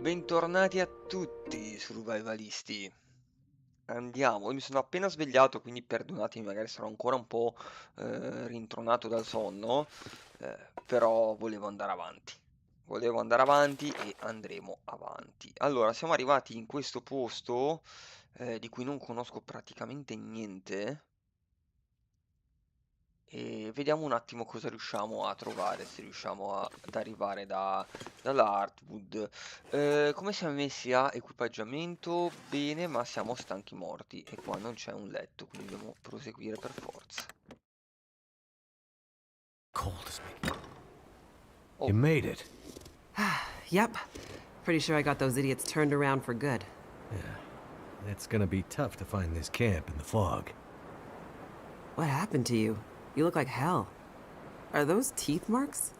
Bentornati a tutti, survivalisti. Andiamo, mi sono appena svegliato, quindi perdonatemi, magari sarò ancora un po' rintronato dal sonno, però volevo andare avanti. Volevo andare avanti e andremo avanti. Allora, siamo arrivati in questo posto di cui non conosco praticamente niente. E vediamo un attimo cosa riusciamo a trovare, se riusciamo ad arrivare dalla Heartwood. Come siamo messi a equipaggiamento? Bene, ma siamo stanchi morti e qua non c'è un letto, quindi dobbiamo proseguire per forza. Cold as me. Oh, You made it. Yep. Pretty sure I got those idiots turned around for good. Yeah. It's gonna be tough to find this camp in the fog. What happened to you? You look like hell. Are those teeth marks?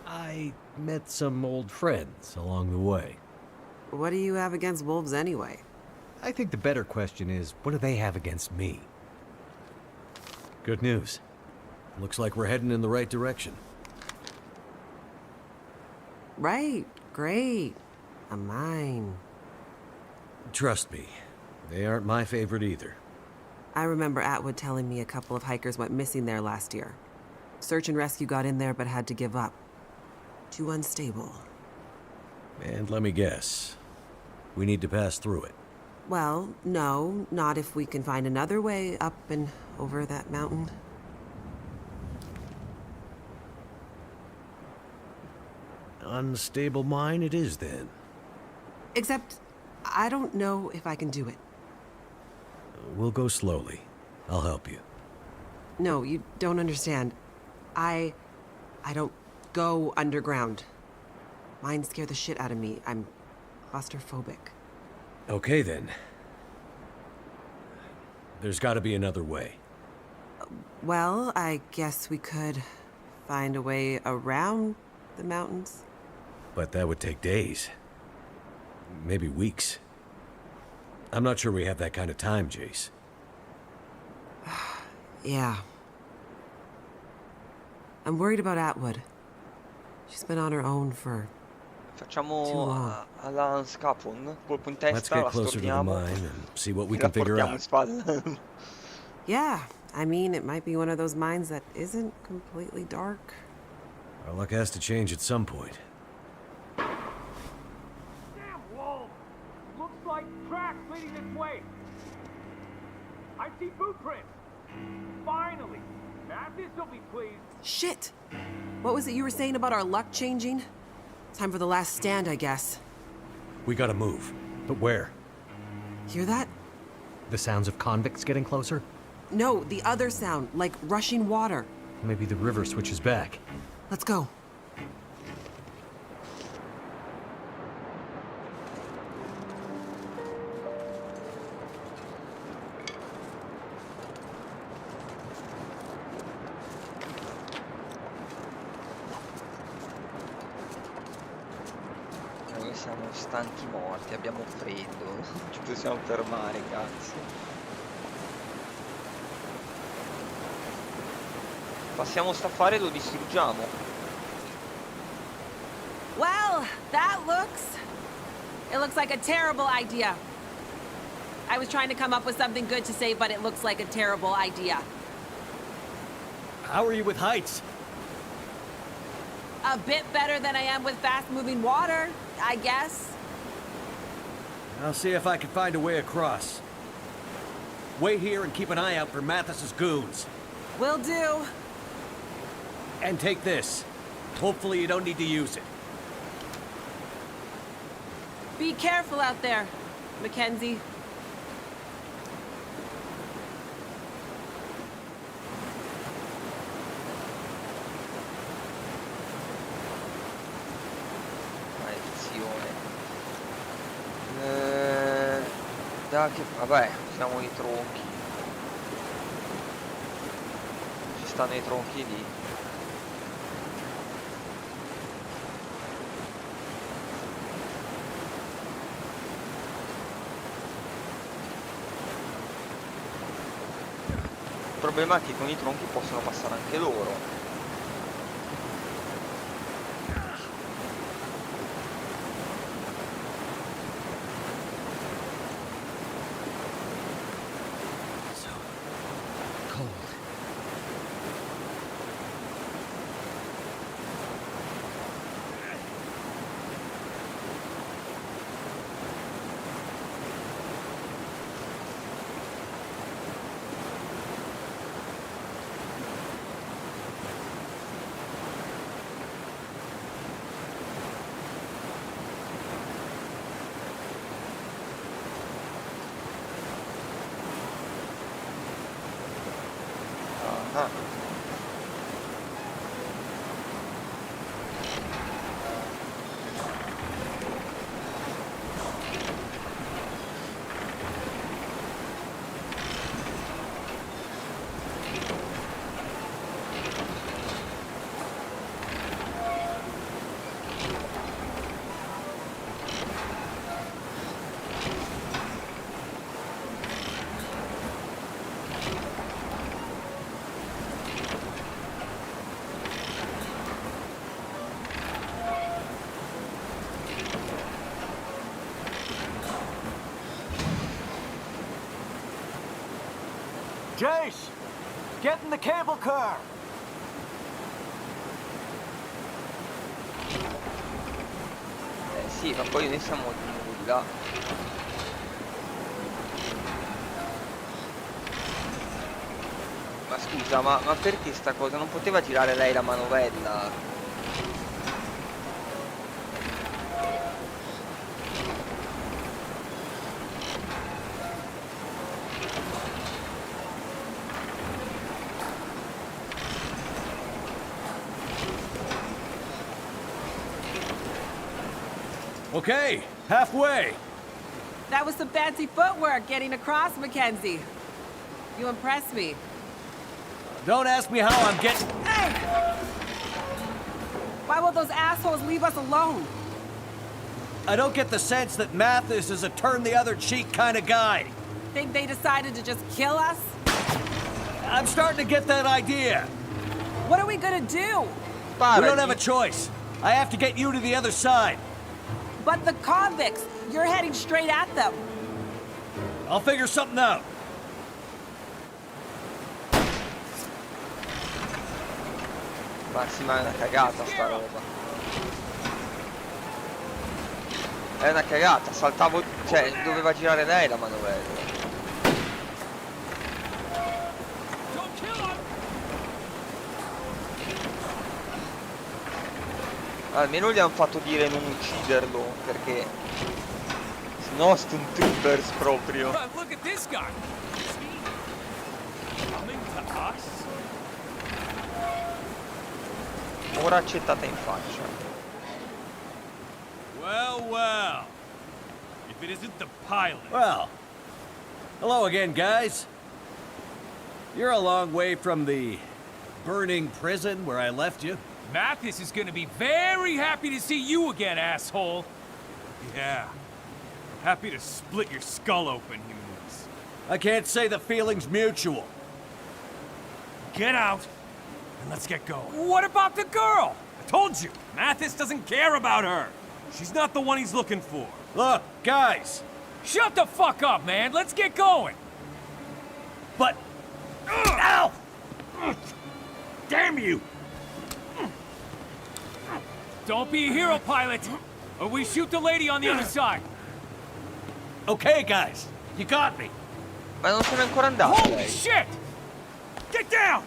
I met some old friends along the way. What do you have against wolves anyway? I think the better question is, what do they have against me? Good news. Looks like we're heading in the right direction. Right. Great. A mine. Trust me, they aren't my favorite either. I remember Atwood telling me a couple of hikers went missing there last year. Search and rescue got in there but had to give up. Too unstable. And let me guess, we need to pass through it. Well, no, not if we can find another way up and over that mountain. Unstable mine it is then. Except, I don't know if I can do it. We'll go slowly. I'll help you. No, you don't understand. I don't go underground. Mines scare the shit out of me. I'm claustrophobic. Okay then. There's gotta be another way. Well, I guess we could find a way around the mountains. But that would take days. Maybe weeks. I'm not sure we have that kind of time, Jace. Yeah. I'm worried about Atwood. She's been on her own for... facciamo alla Scapon, colpo in Let's testa, get la closer to the storniamo mine and see what we e la can figure portiamo in out. spalla. Yeah, I mean, it might be one of those mines that isn't completely dark. Our luck has to change at some point. Damn wolves! Looks like tracks leading this way. I see boot prints. Finally! Mathis will be pleased. Shit! What was it you were saying about our luck changing? Time for the last stand, I guess. We gotta move. But where? Hear that? The sounds of convicts getting closer? No, the other sound, like rushing water. Maybe the river switches back. Let's go. Noi siamo stanchi morti, abbiamo freddo, non ci possiamo fermare, cazzo. Passiamo sta affare e lo distruggiamo. Well, that it looks like a terrible idea. I was trying to come up with something good to say, but it looks like a terrible idea. How are you with heights? A bit better than I am with fast-moving water, I guess. I'll see if I can find a way across. Wait here and keep an eye out for Mathis's goons. Will do. And take this. Hopefully you don't need to use it. Be careful out there, Mackenzie. Maledizione. Da che... Vabbè, siamo i tronchi. Ci stanno i tronchi lì. Il problema è che con i tronchi possono passare anche loro. Ah. Jace, get in the cable car. Sì, ma poi noi siamo di là. Ma scusa, ma perché sta cosa? Non poteva girare lei la manovella? Okay, halfway. That was some fancy footwork getting across, Mackenzie. You impressed me. Don't ask me how I'm getting... Hey! Why will those assholes leave us alone? I don't get the sense that Mathis is a turn-the-other-cheek kind of guy. Think they decided to just kill us? I'm starting to get that idea. What are we gonna do? We don't have a choice. I have to get you to the other side. But the convicts, you're heading straight at them. I'll figure something out. Ma sì, ma è una cagata sta roba. È una cagata, saltavo... Cioè, doveva girare lei la manovella. Almeno gli hanno fatto dire non ucciderlo, perché... Sennò stunt troopers proprio. Look at this guy. Coming to us? Ora accettata in faccia. Well. If it isn't the pilot. Well, hello again, guys. You're a long way from the burning prison where I left you. Mathis is gonna be very happy to see you again, asshole. Yeah. Happy to split your skull open, he means. I can't say the feeling's mutual. Get out, and let's get going. What about the girl? I told you, Mathis doesn't care about her. She's not the one he's looking for. Look, guys. Shut the fuck up, man. Let's get going. But... Ow! Damn you! Don't be a hero, pilot, or we shoot the lady on the other side. Okay, guys. You got me. Ma non sono ancora andati Holy lei. shit! Get down!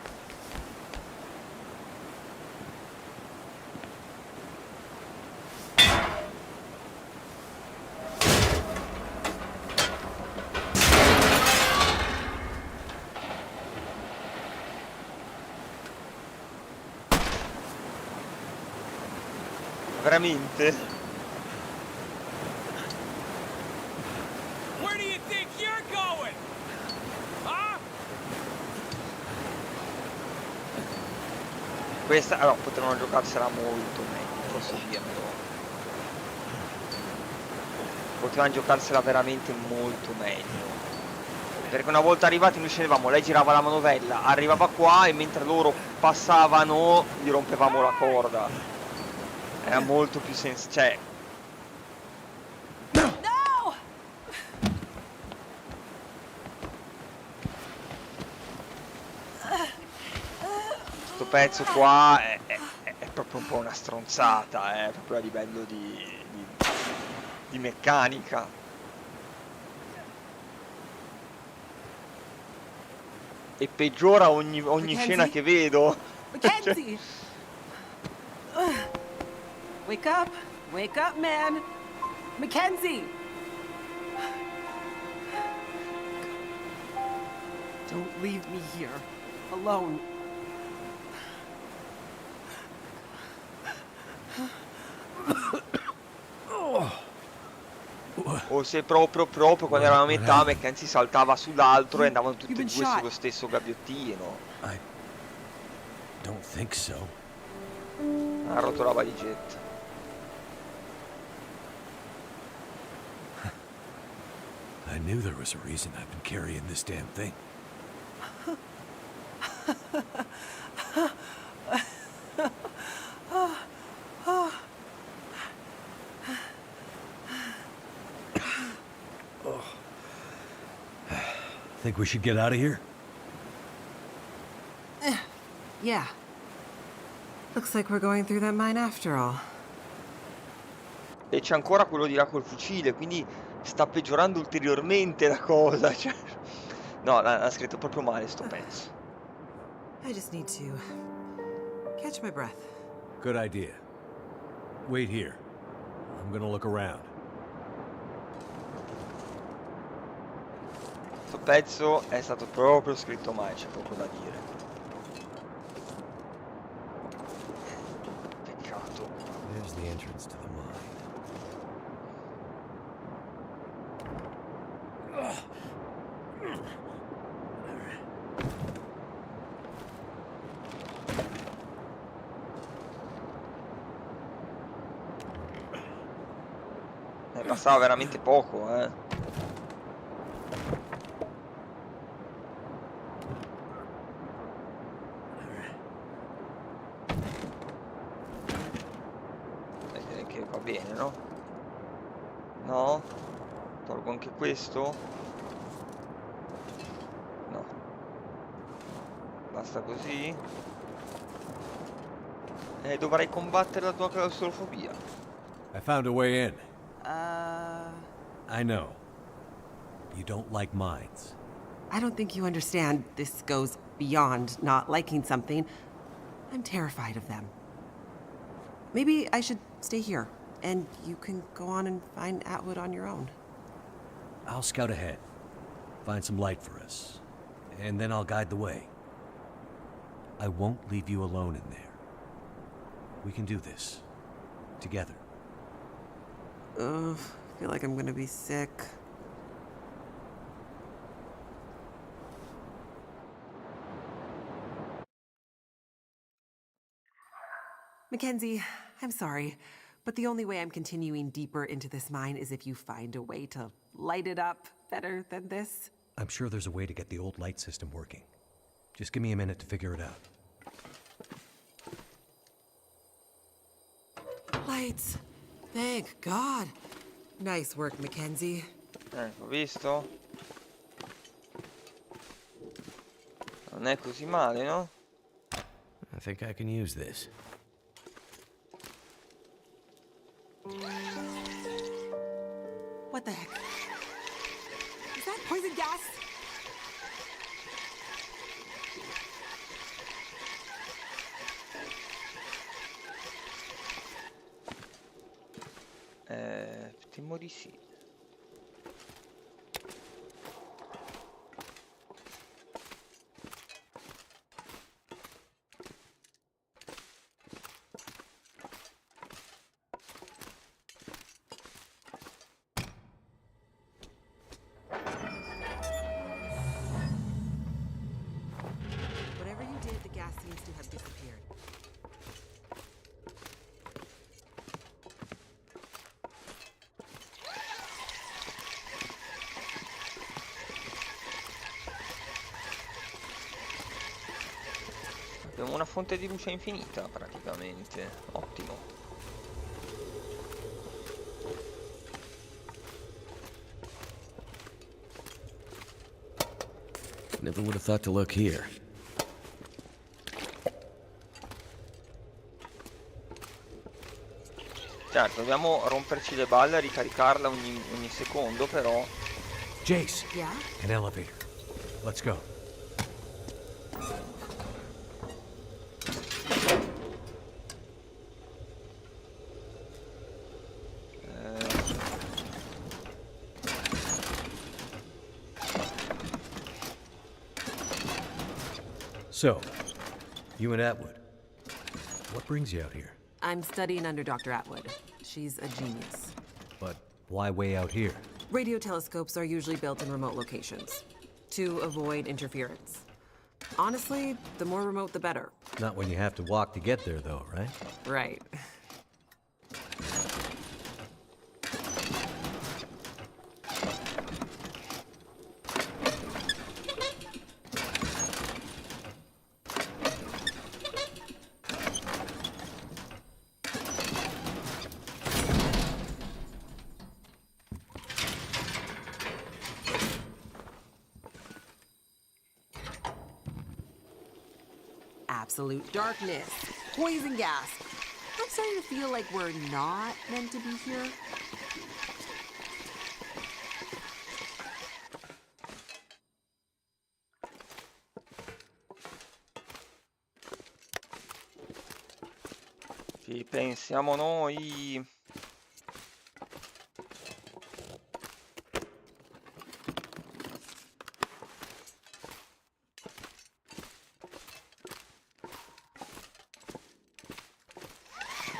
Veramente? Where do you think you're going? Huh? Questa... Allora, potevano giocarsela molto meglio, posso dirlo. Potevano giocarsela veramente molto meglio. Perché una volta arrivati noi scendevamo, lei girava la manovella, arrivava qua e mentre loro passavano gli rompevamo la corda. Era molto più cioè... No! Questo pezzo qua è proprio un po' una stronzata, proprio a livello di meccanica. E peggiora ogni scena che vedo. Mackenzie! Wake up, man! Mackenzie! Don't leave me here, alone. O se proprio quando eravamo a metà, Mackenzie saltava sull'altro e andavano tutti e been due shot. sullo stesso gabbiottino. I don't think so. Ha rotto la valigetta. I knew there was a reason I've been carrying this damn thing. Think we should get out of here? Yeah. Looks like we're going through that mine after all. E c'è ancora quello di là col fucile, quindi sta peggiorando ulteriormente la cosa. Cioè... No, l'ha scritto proprio male sto pezzo. I just need to catch my breath. Good idea. Wait here. I'm gonna look around. Questo pezzo è stato proprio scritto male, c'è poco da dire. Peccato. There's the entrance to the mine. Ne passava veramente poco, Direi che va bene, no? No? Tolgo anche questo? No. Basta così? Dovrai combattere la tua claustrofobia. I found a way in. Uh, I know. You don't like mines. I don't think you understand. This goes beyond not liking something. I'm terrified of them. Maybe I should stay here, and you can go on and find Atwood on your own. I'll scout ahead. Find some light for us. And then I'll guide the way. I won't leave you alone in there. We can do this. Together. Ugh, I feel like I'm gonna be sick. Mackenzie, I'm sorry, but the only way I'm continuing deeper into this mine is if you find a way to light it up better than this. I'm sure there's a way to get the old light system working. Just give me a minute to figure it out. Lights. Thank God. Nice work, Mackenzie. Ecco, visto? Non è così male, no? I think I can use this. What the heck? Is that poison gas? Temo di sì. Whatever you did, the gas seems to have disappeared. Abbiamo una fonte di luce infinita, praticamente. Ottimo. Never would have thought to look here. Certo, dobbiamo romperci le balle a ricaricarla ogni secondo, però... Jace, Yeah? an elevator. Let's go. So, you and Atwood. What brings you out here? I'm studying under Dr. Atwood. She's a genius. But why way out here? Radio telescopes are usually built in remote locations to avoid interference. Honestly, the more remote, the better. Not when you have to walk to get there, though, right? Right. Absolute darkness. Poison gas. I'm starting to feel like we're not meant to be here. Che pensiamo noi?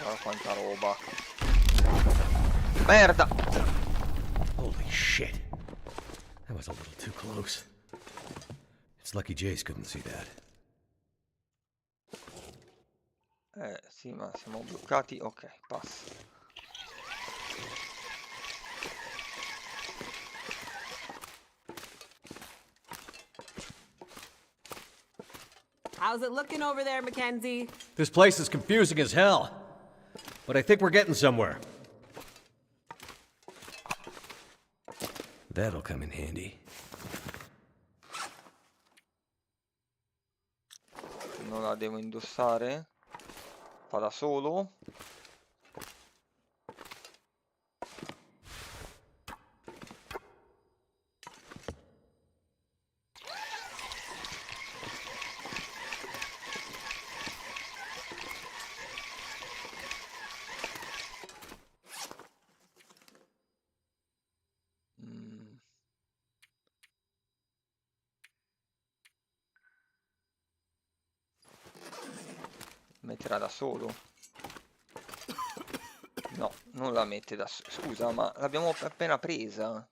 Guarda quanta roba. Merda! Holy shit. That was a little too close. It's lucky Jace couldn't see that. Sì, ma siamo bloccati. Ok, passa. How's it looking over there, Mackenzie? This place is confusing as hell. But I think we're getting somewhere. That'll come in handy. Non la devo indossare? Fa da solo? Metterà da solo? No, non la mette da solo. Scusa, ma l'abbiamo appena presa.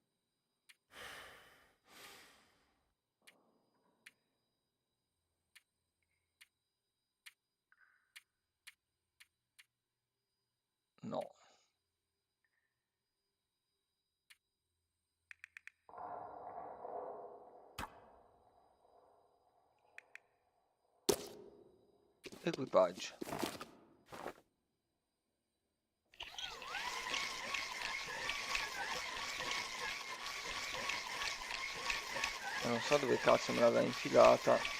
No. Equipaggio. Non so dove cazzo me l'aveva infilata.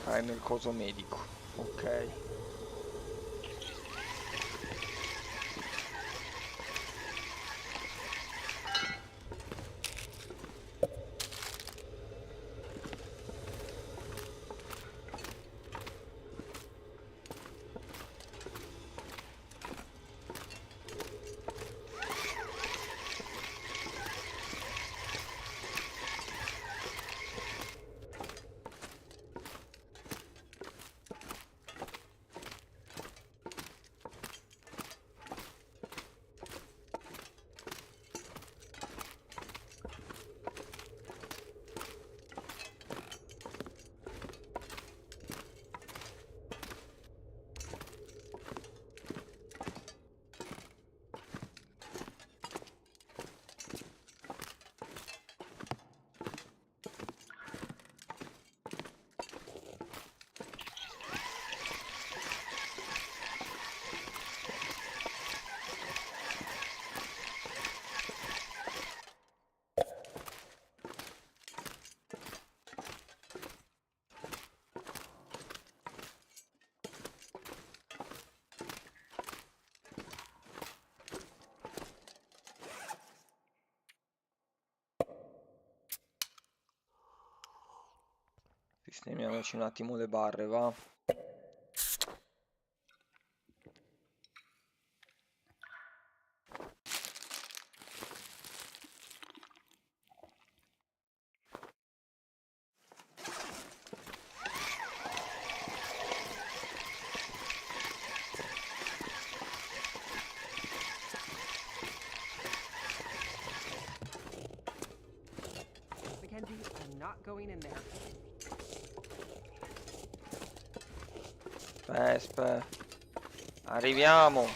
Ah, è nel coso medico. Ok. Sistemiamoci un attimo le barre, va. Mackenzie, I'm not going in there. Aspetta. Arriviamo.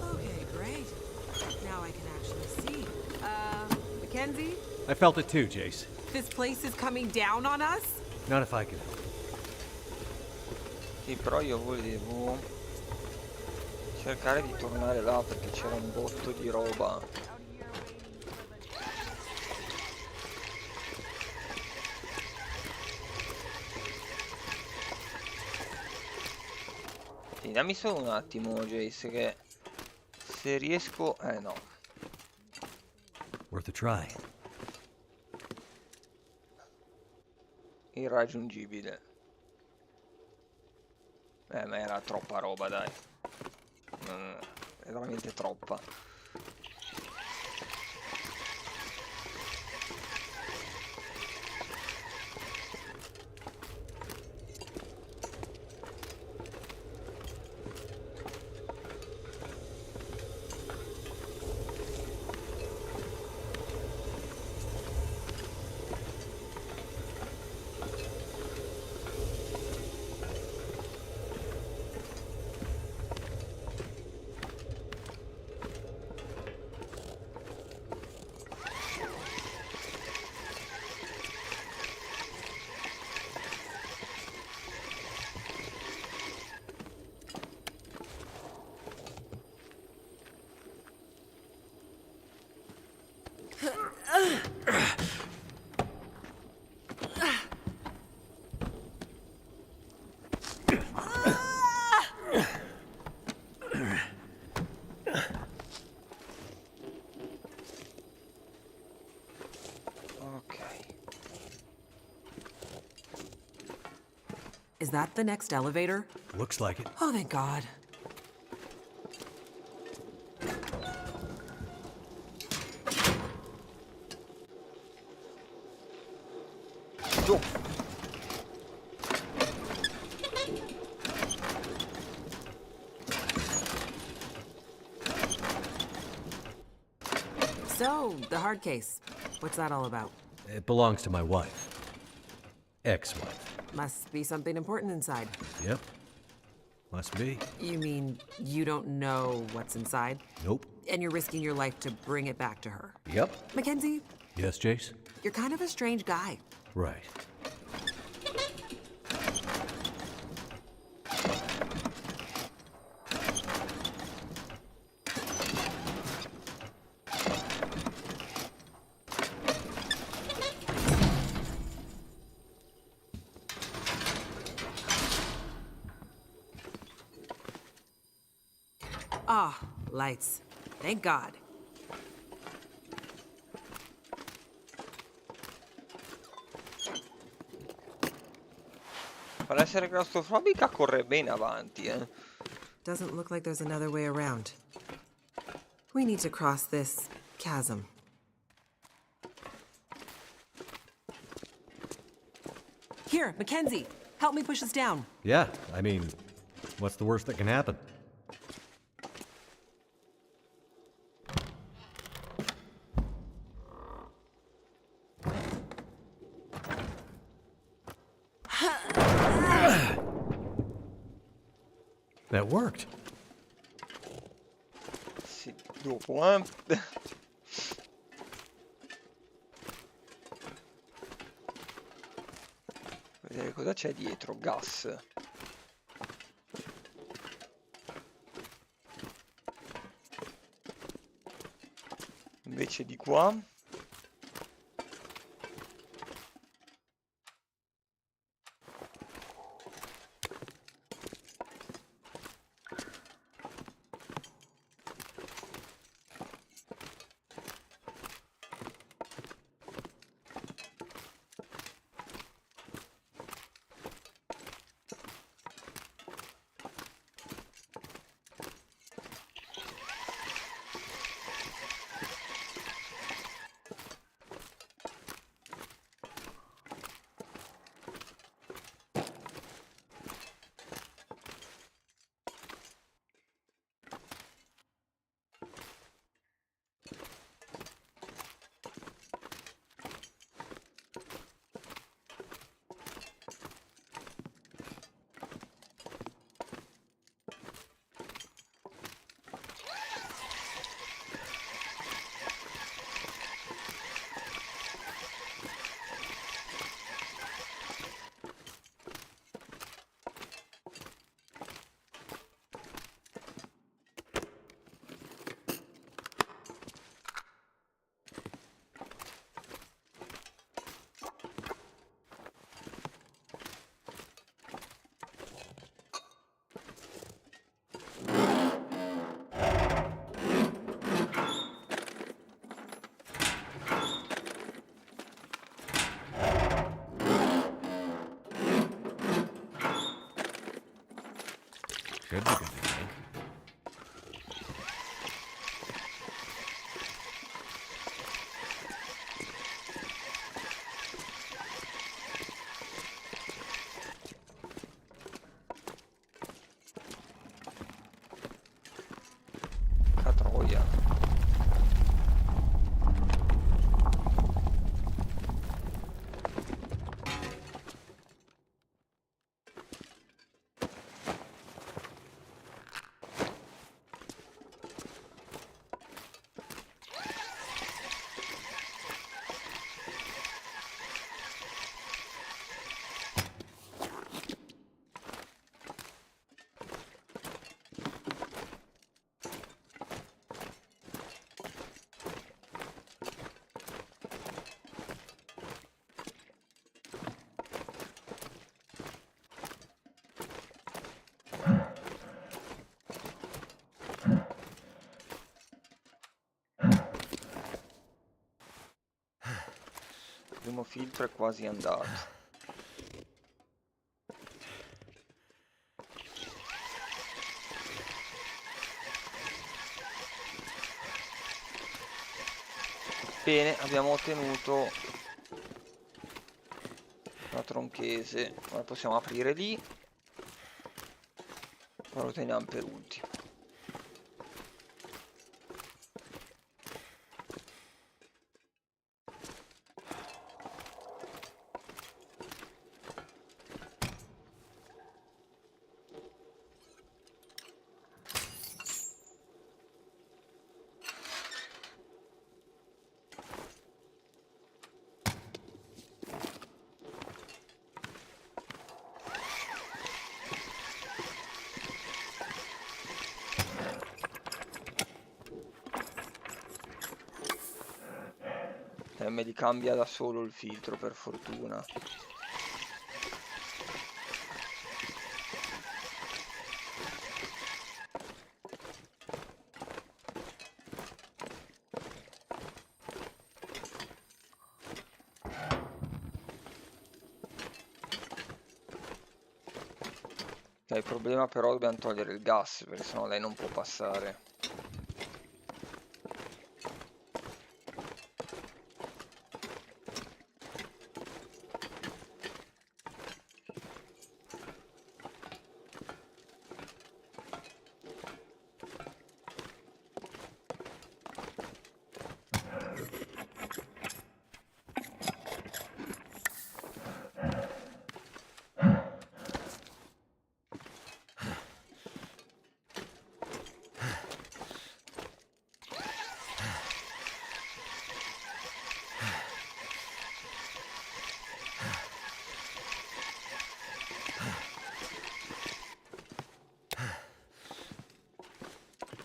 Okay, great. Now I can actually see. Mackenzie, I felt it too, Jace. this place is coming down on us? Not if I can. Sì, però io volevo cercare di tornare là perché c'era un botto di roba. Sì, dammi solo un attimo, Jace, che se riesco... no. Worth a try. Irraggiungibile. Ma era troppa roba, dai. È veramente troppa. Ok. Is that the next elevator? Looks like it. Oh, thank God. Giù. So, the hard case. What's that all about? It belongs to my wife. Ex-wife. Must be something important inside. Yep. Must be. You mean you don't know what's inside? Nope. And you're risking your life to bring it back to her? Yep. Mackenzie, Yes, Jace? you're kind of a strange guy. Right. Ah, lights. Thank God. Per essere claustrofobica corre bene avanti, eh. Doesn't look like there's another way around. We need to cross this chasm. Here, Mackenzie, help me push this down. Yeah, I mean, what's the worst that can happen? That worked. Sì, dopo, eh. Vedere cosa c'è dietro. Gas. Invece di qua. Should be good to go. Catroia. Il primo filtro è quasi andato. Bene, abbiamo ottenuto la tronchese. Ora possiamo aprire lì. Ora lo teniamo per ultimo. Me li cambia da solo il filtro, per fortuna. Ok, il problema però dobbiamo togliere il gas, perché sennò lei non può passare.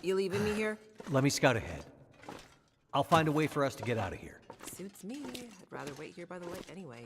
You leaving me here? Let me scout ahead. I'll find a way for us to get out of here. Suits me. I'd rather wait here by the light anyway.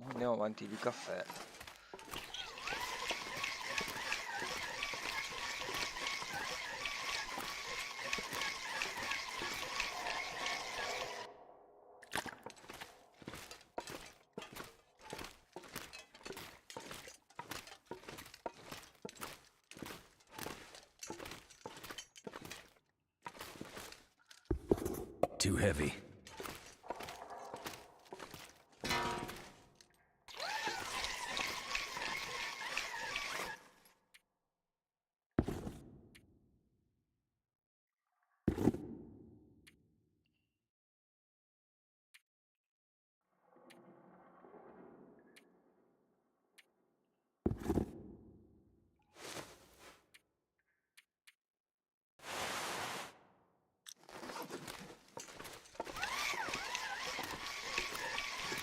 Andiamo avanti di caffè. Too heavy.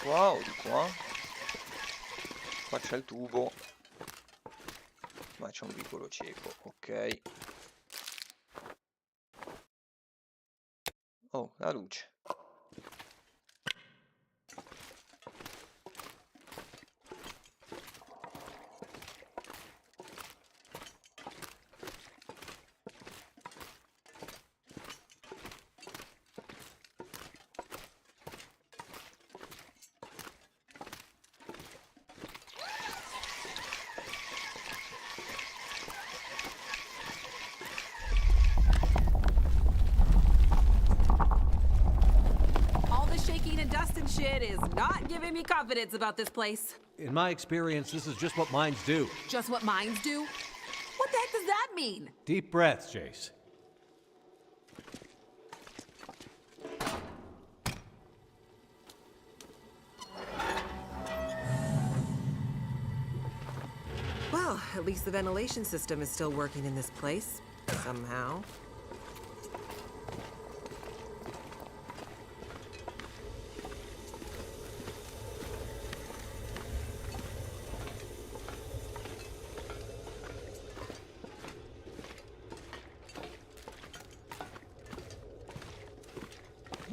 Qua o di qua? Qua c'è il tubo, ma c'è un vicolo cieco, ok. Oh, la luce. All the shaking and dust and shit is not giving me confidence about this place. In my experience, this is just what mines do. Just what mines do? What the heck does that mean? Deep breaths, Jace. Well, at least the ventilation system is still working in this place. Somehow.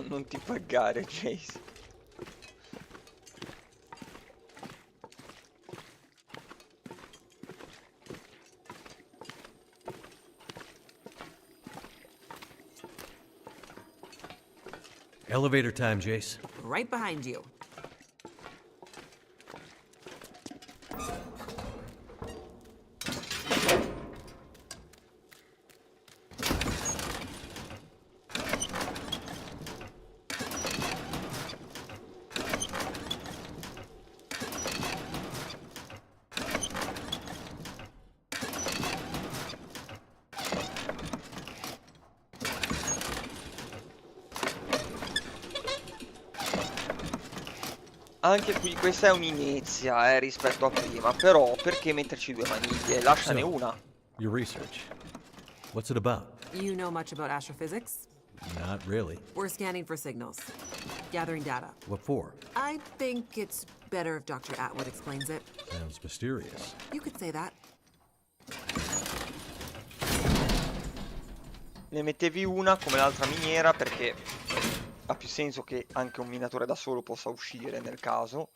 Non ti pagare, Jace. Elevator time, Jace. Right behind you. Anche qui questa è un'inezia, rispetto a prima, però perché metterci due maniglie? Lasciane So, una. your research. What's it about? You know much about astrophysics? Not really. We're scanning for signals, gathering data. What for? I think it's better if Dr. Atwood explains it. Sounds mysterious. You could say that. Ne mettevi una come l'altra miniera perché ha più senso che anche un minatore da solo possa uscire nel caso.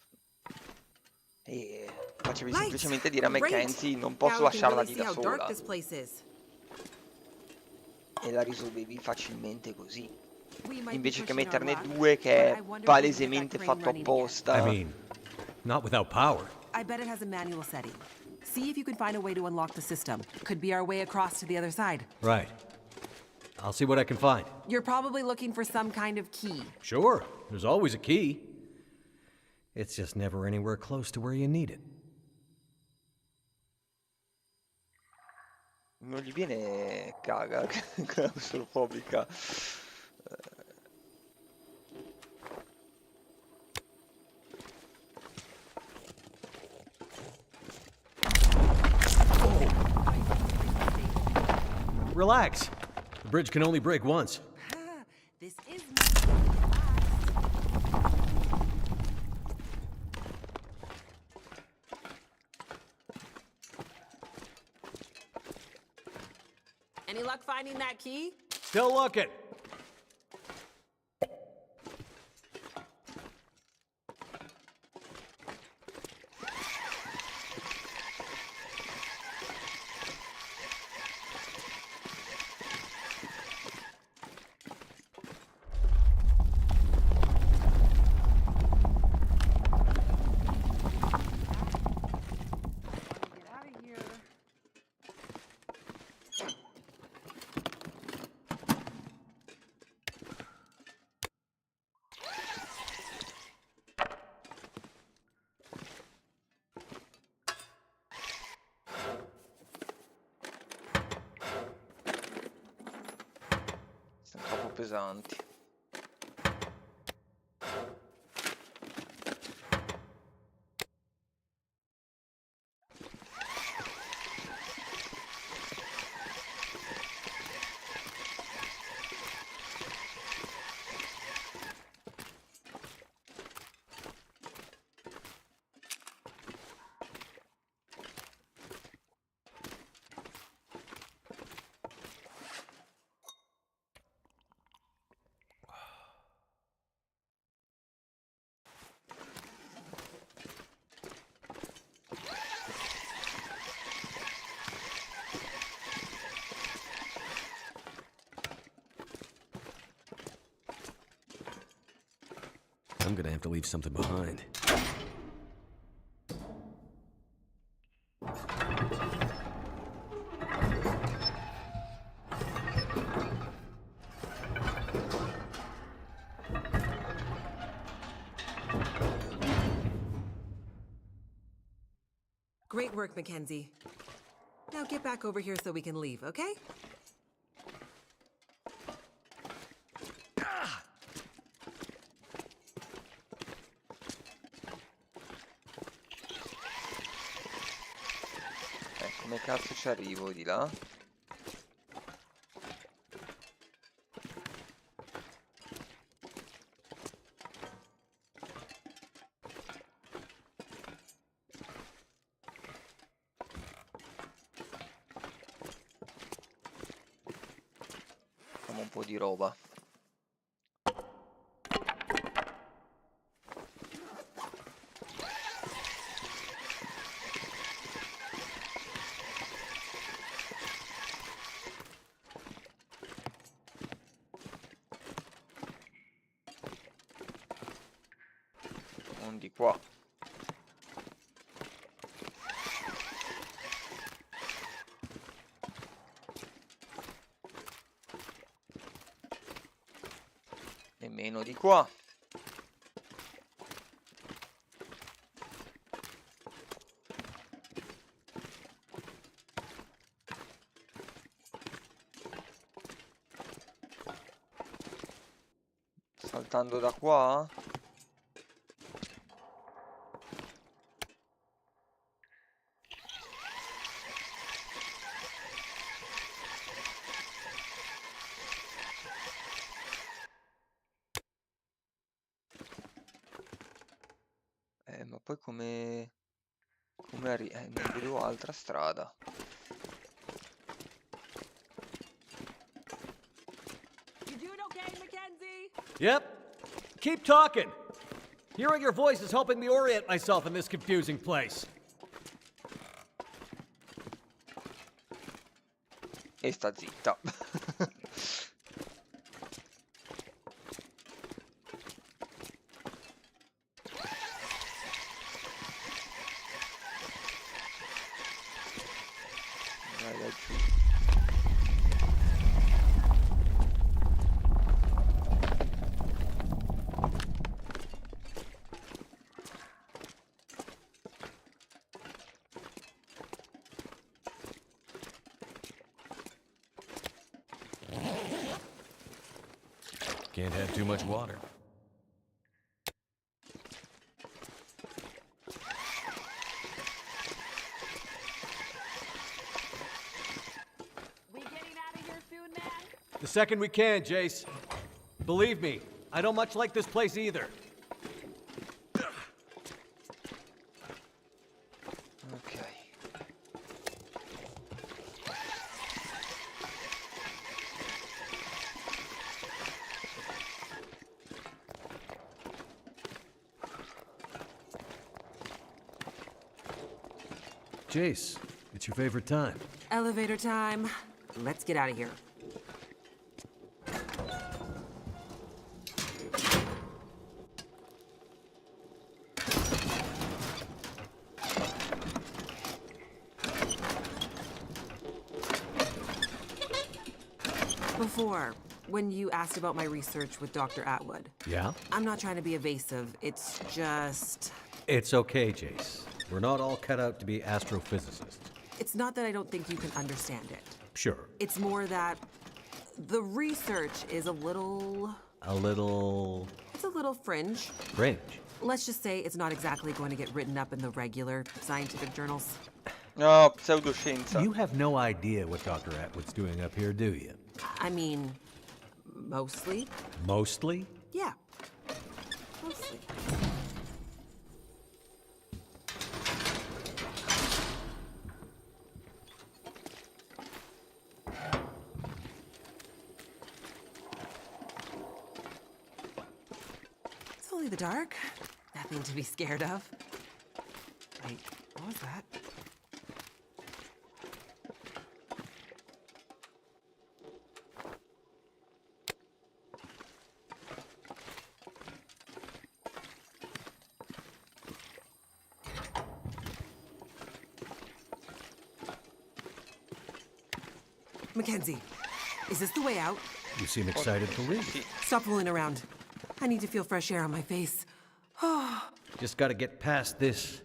E facevi Light! semplicemente dire a Great! Mackenzie non Now posso we can lasciarla really lì see da how dark sola. this place is. E la risolvevi facilmente così. We might be Invece che pushing our metterne luck, due but che I è wonder if we can get that palesemente crane fatto running again. apposta. I mean, not without power. I bet it has a manual setting. See if you can find a way to unlock the system. Could be our way across to the other side. Right. I'll see what I can find. You're probably looking for some kind of key. Sure, there's always a key. It's just never anywhere close to where you need it. Non gli viene caga, claustrofobica. Relax. The bridge can only break once. This is Any luck finding that key? Still looking. Sono troppo pesanti. I'm gonna have to leave something behind. Great work, Mackenzie. Now get back over here so we can leave, okay? Come cazzo ci arrivo di là? Facciamo un po' di roba. Non di qua. E meno di qua. Saltando da qua. poi non vedevo altra strada. You doing okay, Mackenzie? Yep. Keep talking. Hearing your voice is helping me orient myself in this confusing place. E sta zitta. Vai laggiù. Can't have too much water. We getting out of here soon, man? The second we can, Jace. Believe me, I don't much like this place either. Ok. Jace, it's your favorite time. Elevator time. Let's get out of here. Before, when you asked about my research with Dr. Atwood, Yeah? I'm not trying to be evasive. It's just... It's okay, Jace. We're not all cut out to be astrophysicists. It's not that I don't think you can understand it. Sure. It's more that the research is a little... A little It's a little fringe. fringe. Let's just say it's not exactly going to get written up in the regular scientific journals. No, pseudoscienza. You have no idea what Dr. Atwood's doing up here, do you? I mean, mostly. Mostly? Yeah. Mostly. It's only the dark. Nothing to be scared of. Wait, what was that? Mackenzie, is this the way out? You seem excited to leave. Stop fooling around. I need to feel fresh air on my face. Just gotta get past this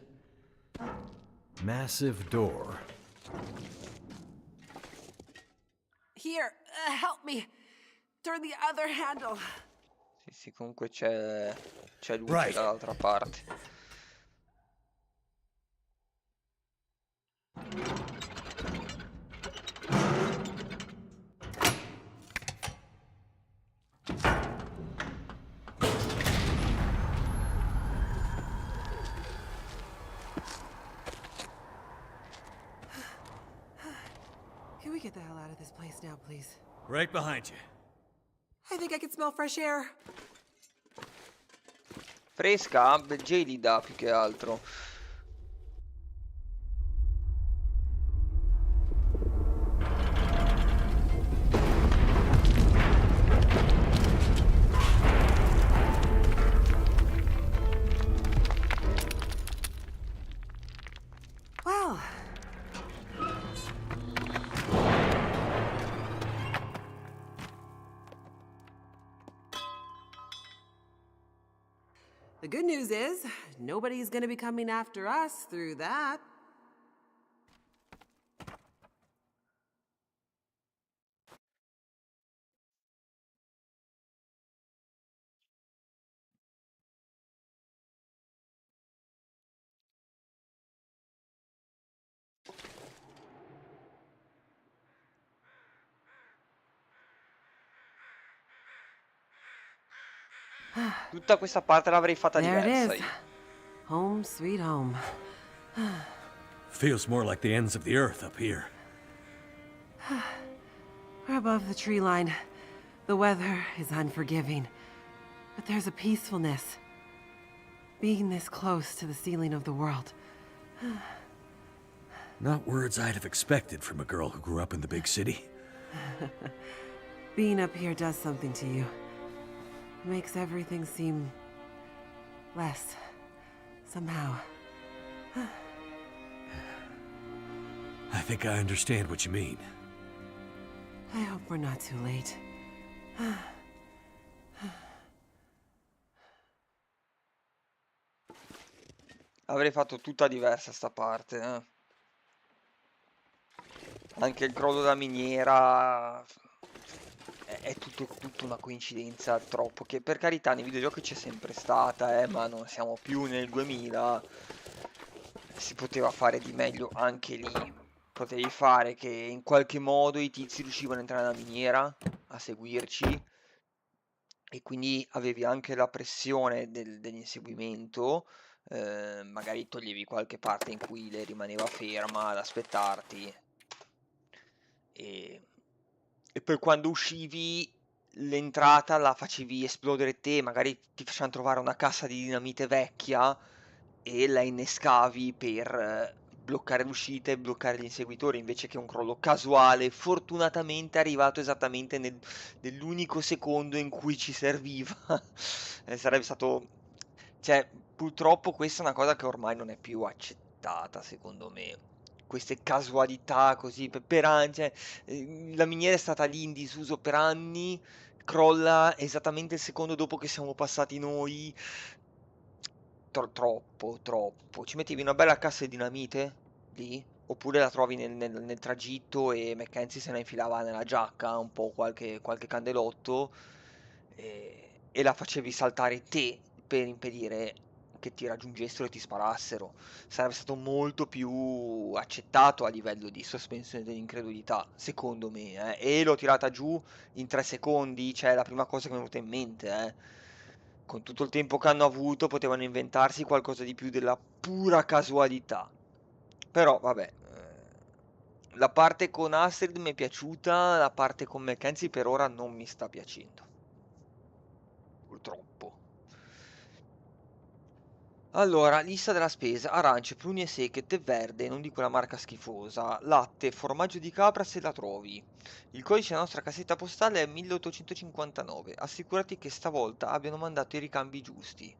massive door. Here, help me. Turn the other handle. Sì, sì, comunque c'è luce Right. dall'altra parte. Can we get the hell out of this place now, please? Right behind you. I think I can smell fresh air. Fresca, beh, gelida più che altro. Well. The good news is, nobody's gonna be coming after us through that. Tutta questa parte l'avrei fatta There it diversa is. io. Home sweet home. Feels more like the ends of the earth up here. We're above the tree line. The weather is unforgiving. But there's a peacefulness. Being this close to the ceiling of the world. Not words I'd have expected from a girl who grew up in the big city. Being up here does something to you. It makes everything seem less. Somehow. I think I understand what you mean. I hope we're not too late. Avrei fatto tutta diversa sta parte, eh. Anche il crollo della miniera è tutto una coincidenza troppo, che per carità nei videogiochi c'è sempre stata, ma non siamo più nel 2000, si poteva fare di meglio anche lì. Potevi fare che in qualche modo i tizi riuscivano a entrare nella miniera, a seguirci, e quindi avevi anche la pressione dell'inseguimento, magari toglievi qualche parte in cui lei rimaneva ferma ad aspettarti. E, e poi quando uscivi l'entrata la facevi esplodere te, magari ti facevano trovare una cassa di dinamite vecchia e la innescavi per bloccare l'uscita e bloccare gli inseguitori, invece che un crollo casuale, fortunatamente arrivato esattamente nell'unico secondo in cui ci serviva. Sarebbe stato... Cioè, purtroppo questa è una cosa che ormai non è più accettata, secondo me. Queste casualità così per anni, cioè, la miniera è stata lì in disuso per anni, crolla esattamente il secondo dopo che siamo passati noi. Troppo, troppo. Ci mettevi una bella cassa di dinamite lì, oppure la trovi nel tragitto e Mackenzie se la infilava nella giacca, un po' qualche candelotto, e la facevi saltare te per impedire che ti raggiungessero e ti sparassero. Sarebbe stato molto più accettato a livello di sospensione dell'incredulità, secondo me, eh. E l'ho tirata giù in 3 secondi, cioè è la prima cosa che mi è venuta in mente, eh. Con tutto il tempo che hanno avuto, potevano inventarsi qualcosa di più della pura casualità. Però, vabbè, la parte con Astrid mi è piaciuta, la parte con Mackenzie per ora non mi sta piacendo. Purtroppo. Allora, lista della spesa: arance, prugne secche, tè verde, non di quella marca schifosa, latte, formaggio di capra se la trovi. Il codice della nostra cassetta postale è 1859. Assicurati che stavolta abbiano mandato i ricambi giusti,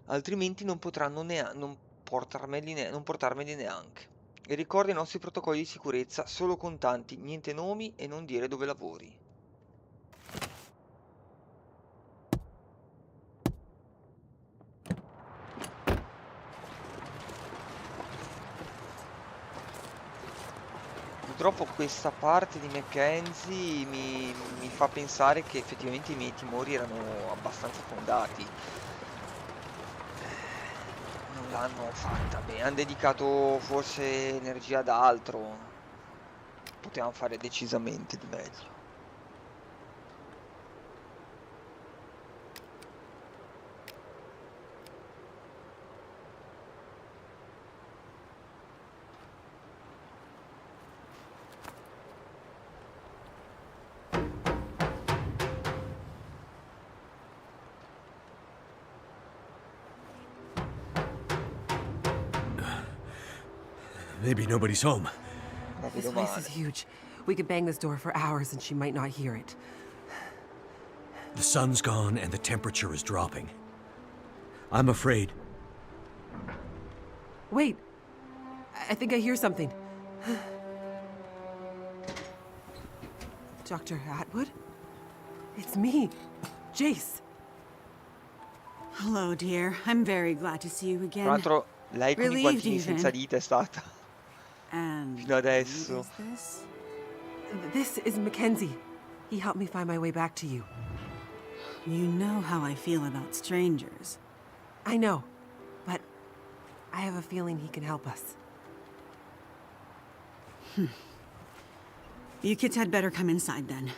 altrimenti non potranno non portarmeli neanche. E ricorda i nostri protocolli di sicurezza: solo contanti, niente nomi e non dire dove lavori. Purtroppo questa parte di Mackenzie mi fa pensare che effettivamente i miei timori erano abbastanza fondati. Non l'hanno fatta bene, hanno dedicato forse energia ad altro. Potevano fare decisamente di meglio. Maybe nobody's home. La This vedo place male. is huge. We could bang this door for hours and she might not hear it. The sun's gone and the temperature is dropping. I'm afraid. Wait. I think I hear something. Dr. Atwood? It's me, Jace. Hello, dear. I'm very glad to see you Tra again. l'altro, lei con i Relieved guantini senza even. dita è stata And fino adesso. who is this? This is Mackenzie. He helped me find my way back to you. You know how I feel about strangers. I know, but I have a feeling he can help us. You kids had better come inside then.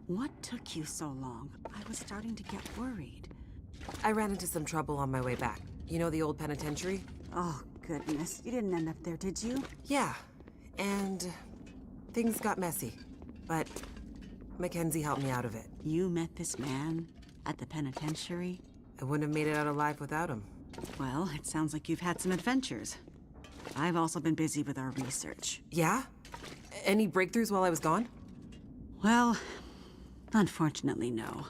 What took you so long? I was starting to get worried. I ran into some trouble on my way back. You know the old penitentiary? Oh, goodness. You didn't end up there, did you? Yeah, and things got messy. But Mackenzie helped me out of it. You met this man at the penitentiary? I wouldn't have made it out alive without him. Well, it sounds like you've had some adventures. I've also been busy with our research. Yeah? Any breakthroughs while I was gone? Well, unfortunately, no.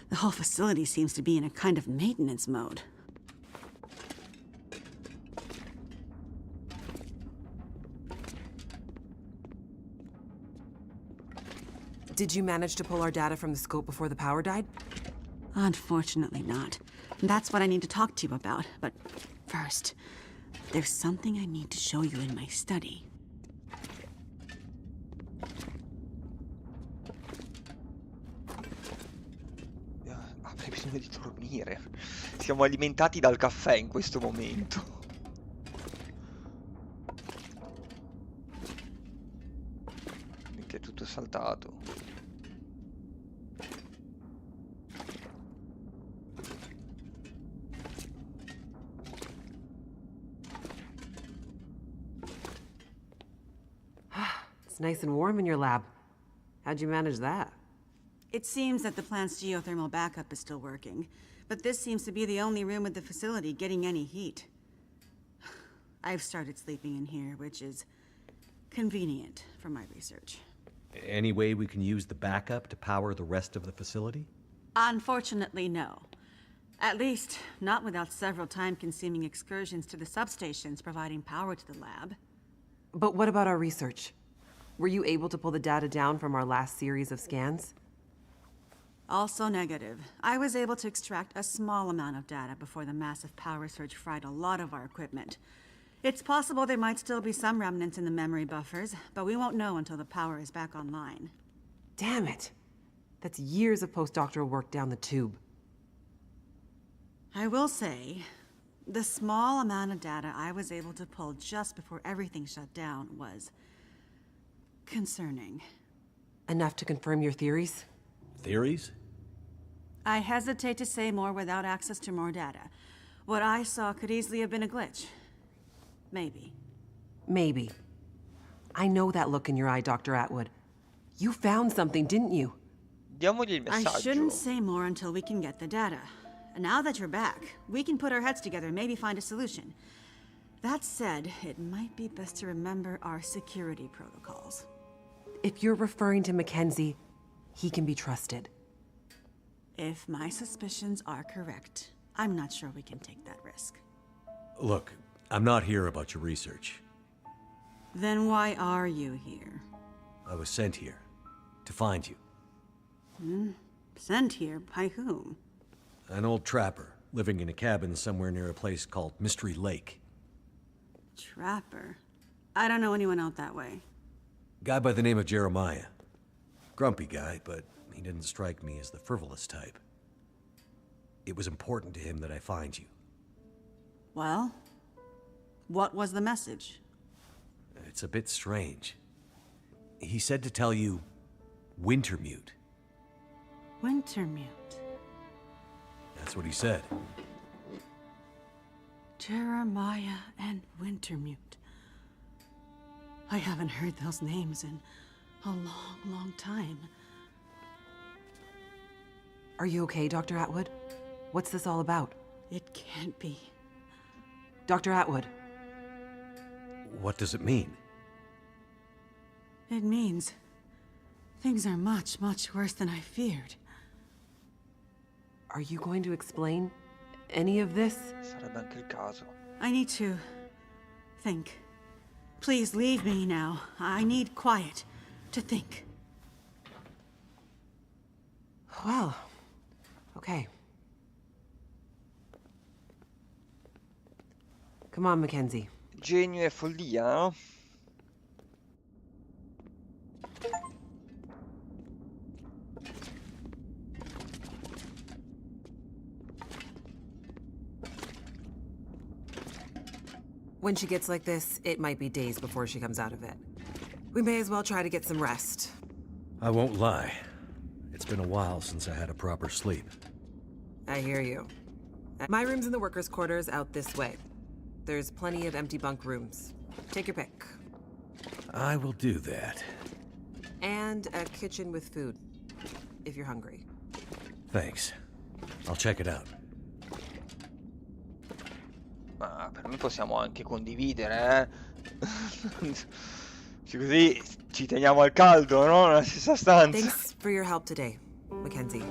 The whole facility seems to be in a kind of maintenance mode. Did you manage to pull our data from the scope before the power died? Unfortunately not. That's what I need to talk to you about. But first, there's something I need to show you in my study. Avrei bisogno di dormire. Siamo alimentati dal caffè in questo momento. Che è tutto saltato. It's nice and warm in your lab. How'd you manage that? It seems that the plant's geothermal backup is still working, but this seems to be the only room in the facility getting any heat. I've started sleeping in here, which is convenient for my research. Any way we can use the backup to power the rest of the facility? Unfortunately, no. At least, not without several time-consuming excursions to the substations providing power to the lab. But what about our research? Were you able to pull the data down from our last series of scans? Also negative. I was able to extract a small amount of data before the massive power surge fried a lot of our equipment. It's possible there might still be some remnants in the memory buffers, but we won't know until the power is back online. Damn it. That's years of postdoctoral work down the tube. I will say, the small amount of data I was able to pull just before everything shut down was concerning. Enough to confirm your theories? Theories? I hesitate to say more without access to more data. What I saw could easily have been a glitch. Maybe. Maybe. I know that look in your eye, Dr. Atwood. You found something, didn't you? Diamogli il I messaggio. shouldn't say more until we can get the data. And now that you're back, we can put our heads together and maybe find a solution. That said, it might be best to remember our security protocols. If you're referring to Mackenzie, he can be trusted. If my suspicions are correct, I'm not sure we can take that risk. Look, I'm not here about your research. Then why are you here? I was sent here to find you. Sent here by whom? An old trapper living in a cabin somewhere near a place called Mystery Lake. Trapper? I don't know anyone out that way. Guy by the name of Jeremiah. Grumpy guy, but he didn't strike me as the frivolous type. It was important to him that I find you. Well, what was the message? It's a bit strange. He said to tell you, Wintermute. Wintermute. That's what he said. Jeremiah and Wintermute. I haven't heard those names in a long, long time. Are you okay, Dr. Atwood? What's this all about? It can't be. Dr. Atwood. What does it mean? It means things are much, much worse than I feared. Are you going to explain any of this? Sarebbe anche il caso. I need to think. Please leave me now. I need quiet to think. Well, okay. Come on, Mackenzie. Genio e follia, eh? When she gets like this, it might be days before she comes out of it. We may as well try to get some rest. I won't lie. It's It's been a while since I had a proper sleep. I hear you. My room's in the workers' quarters out this way. There's plenty of empty bunk rooms. Take your pick. I will do that. And a kitchen with food, if you're hungry. Thanks. I'll check it out. Ma per me possiamo anche condividere, eh? Così ci teniamo al caldo, no? Nella stessa stanza. Thanks for your help today, Mackenzie.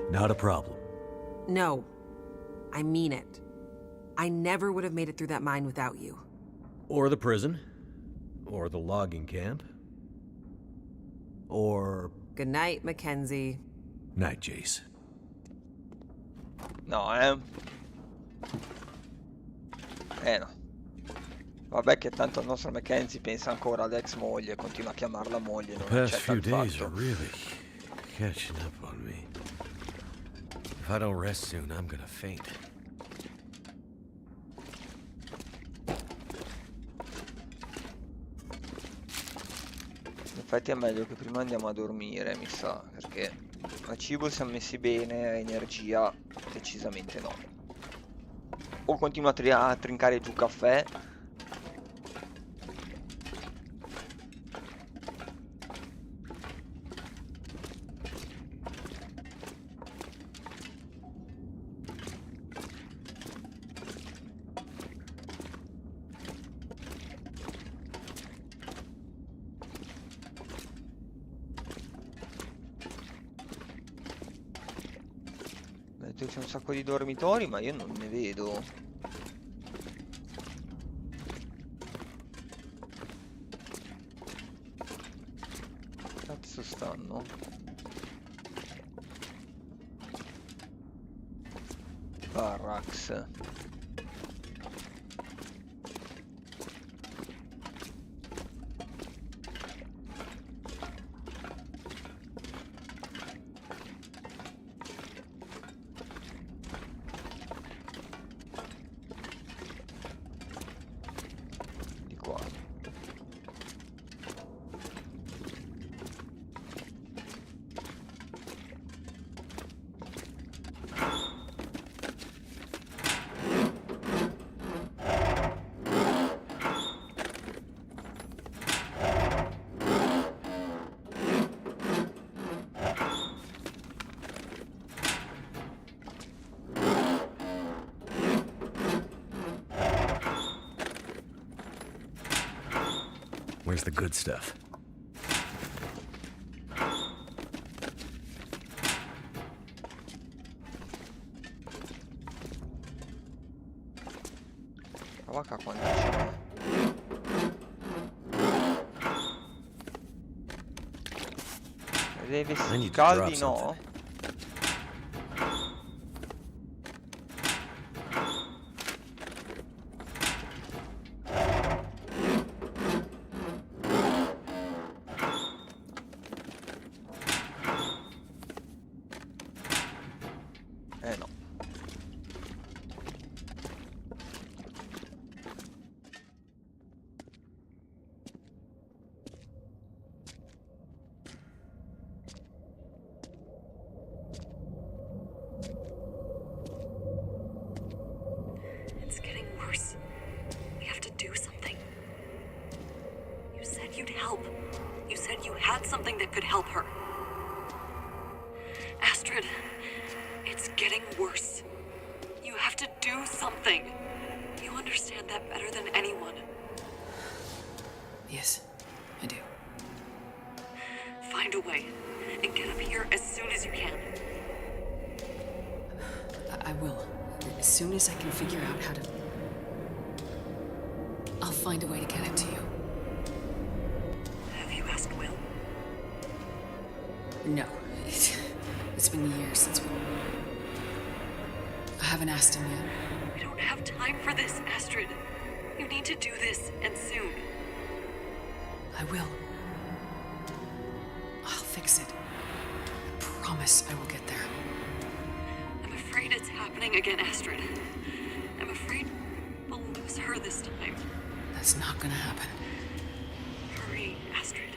Not a problem. No, I mean it. I never would have made it through that mine without you. Or the prison. Or the logging camp. Or... Good night, Mackenzie. Night, Jace. No, eh? No. Vabbè che tanto il nostro Mackenzie pensa ancora all'ex moglie, continua a chiamarla moglie, non The past accetta few il days fatto. are really catching up on me. If I don't rest soon, I'm gonna faint. Infatti è meglio che prima andiamo a dormire, mi sa, perché a cibo siamo messi bene, a energia decisamente no. O continuo a trincare giù caffè. C'è un sacco di dormitori, ma io non ne vedo. Cazzo stanno? Barracks. Where's the good stuff? Prova qua quanto ce n'è. Dei I vestiti need to drop caldi no? something. No. It's getting worse. We have to do something. You said you'd help. You said you had something that could help her. Astrid, it's getting worse. You have to do something. You understand that better than anyone. Yes, I do. Find a way and get up here as soon as you can. I will. As soon as I can figure out how to... I'll find a way to get it to you. Have you asked Will? No. It's been years since we... I haven't asked him yet. We don't have time for this, Astrid. You need to do this, and soon. I will. I'll fix it. I promise I will get there. I'm afraid it's happening again, Astrid. I'm afraid we'll lose her this time. That's not gonna happen. Hurry, Astrid.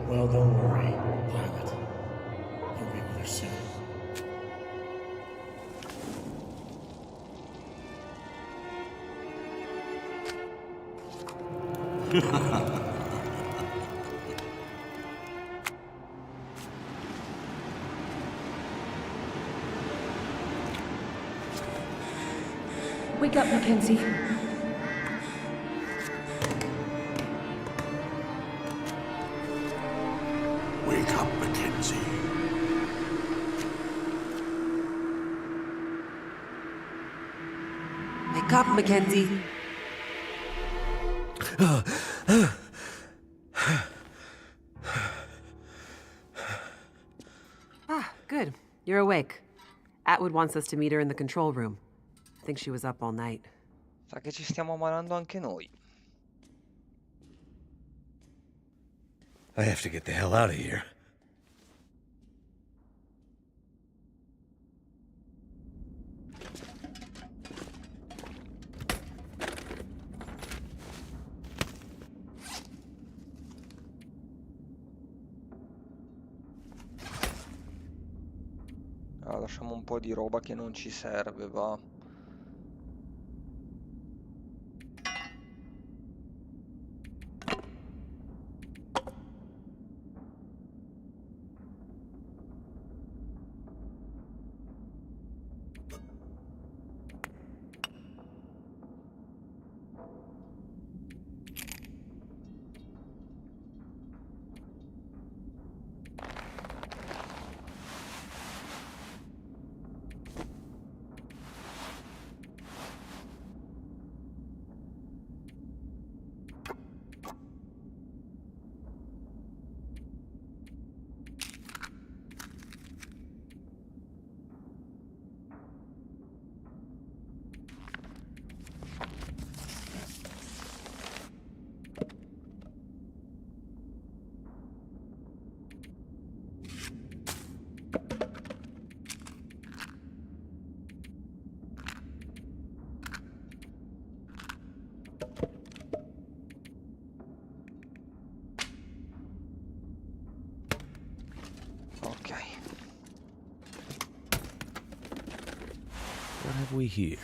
Well, don't worry, Pilot. You'll be with her soon. Wake up, Mackenzie. Wake up, Mackenzie. Wake up, Mackenzie. Good. You're awake. Atwood wants us to meet her in the control room. I think she was up all night. Sa che ci stiamo ammalando anche noi. I have to get the hell out of here. Ah, lasciamo un po' di roba che non ci serve, va. Ok. What have we here?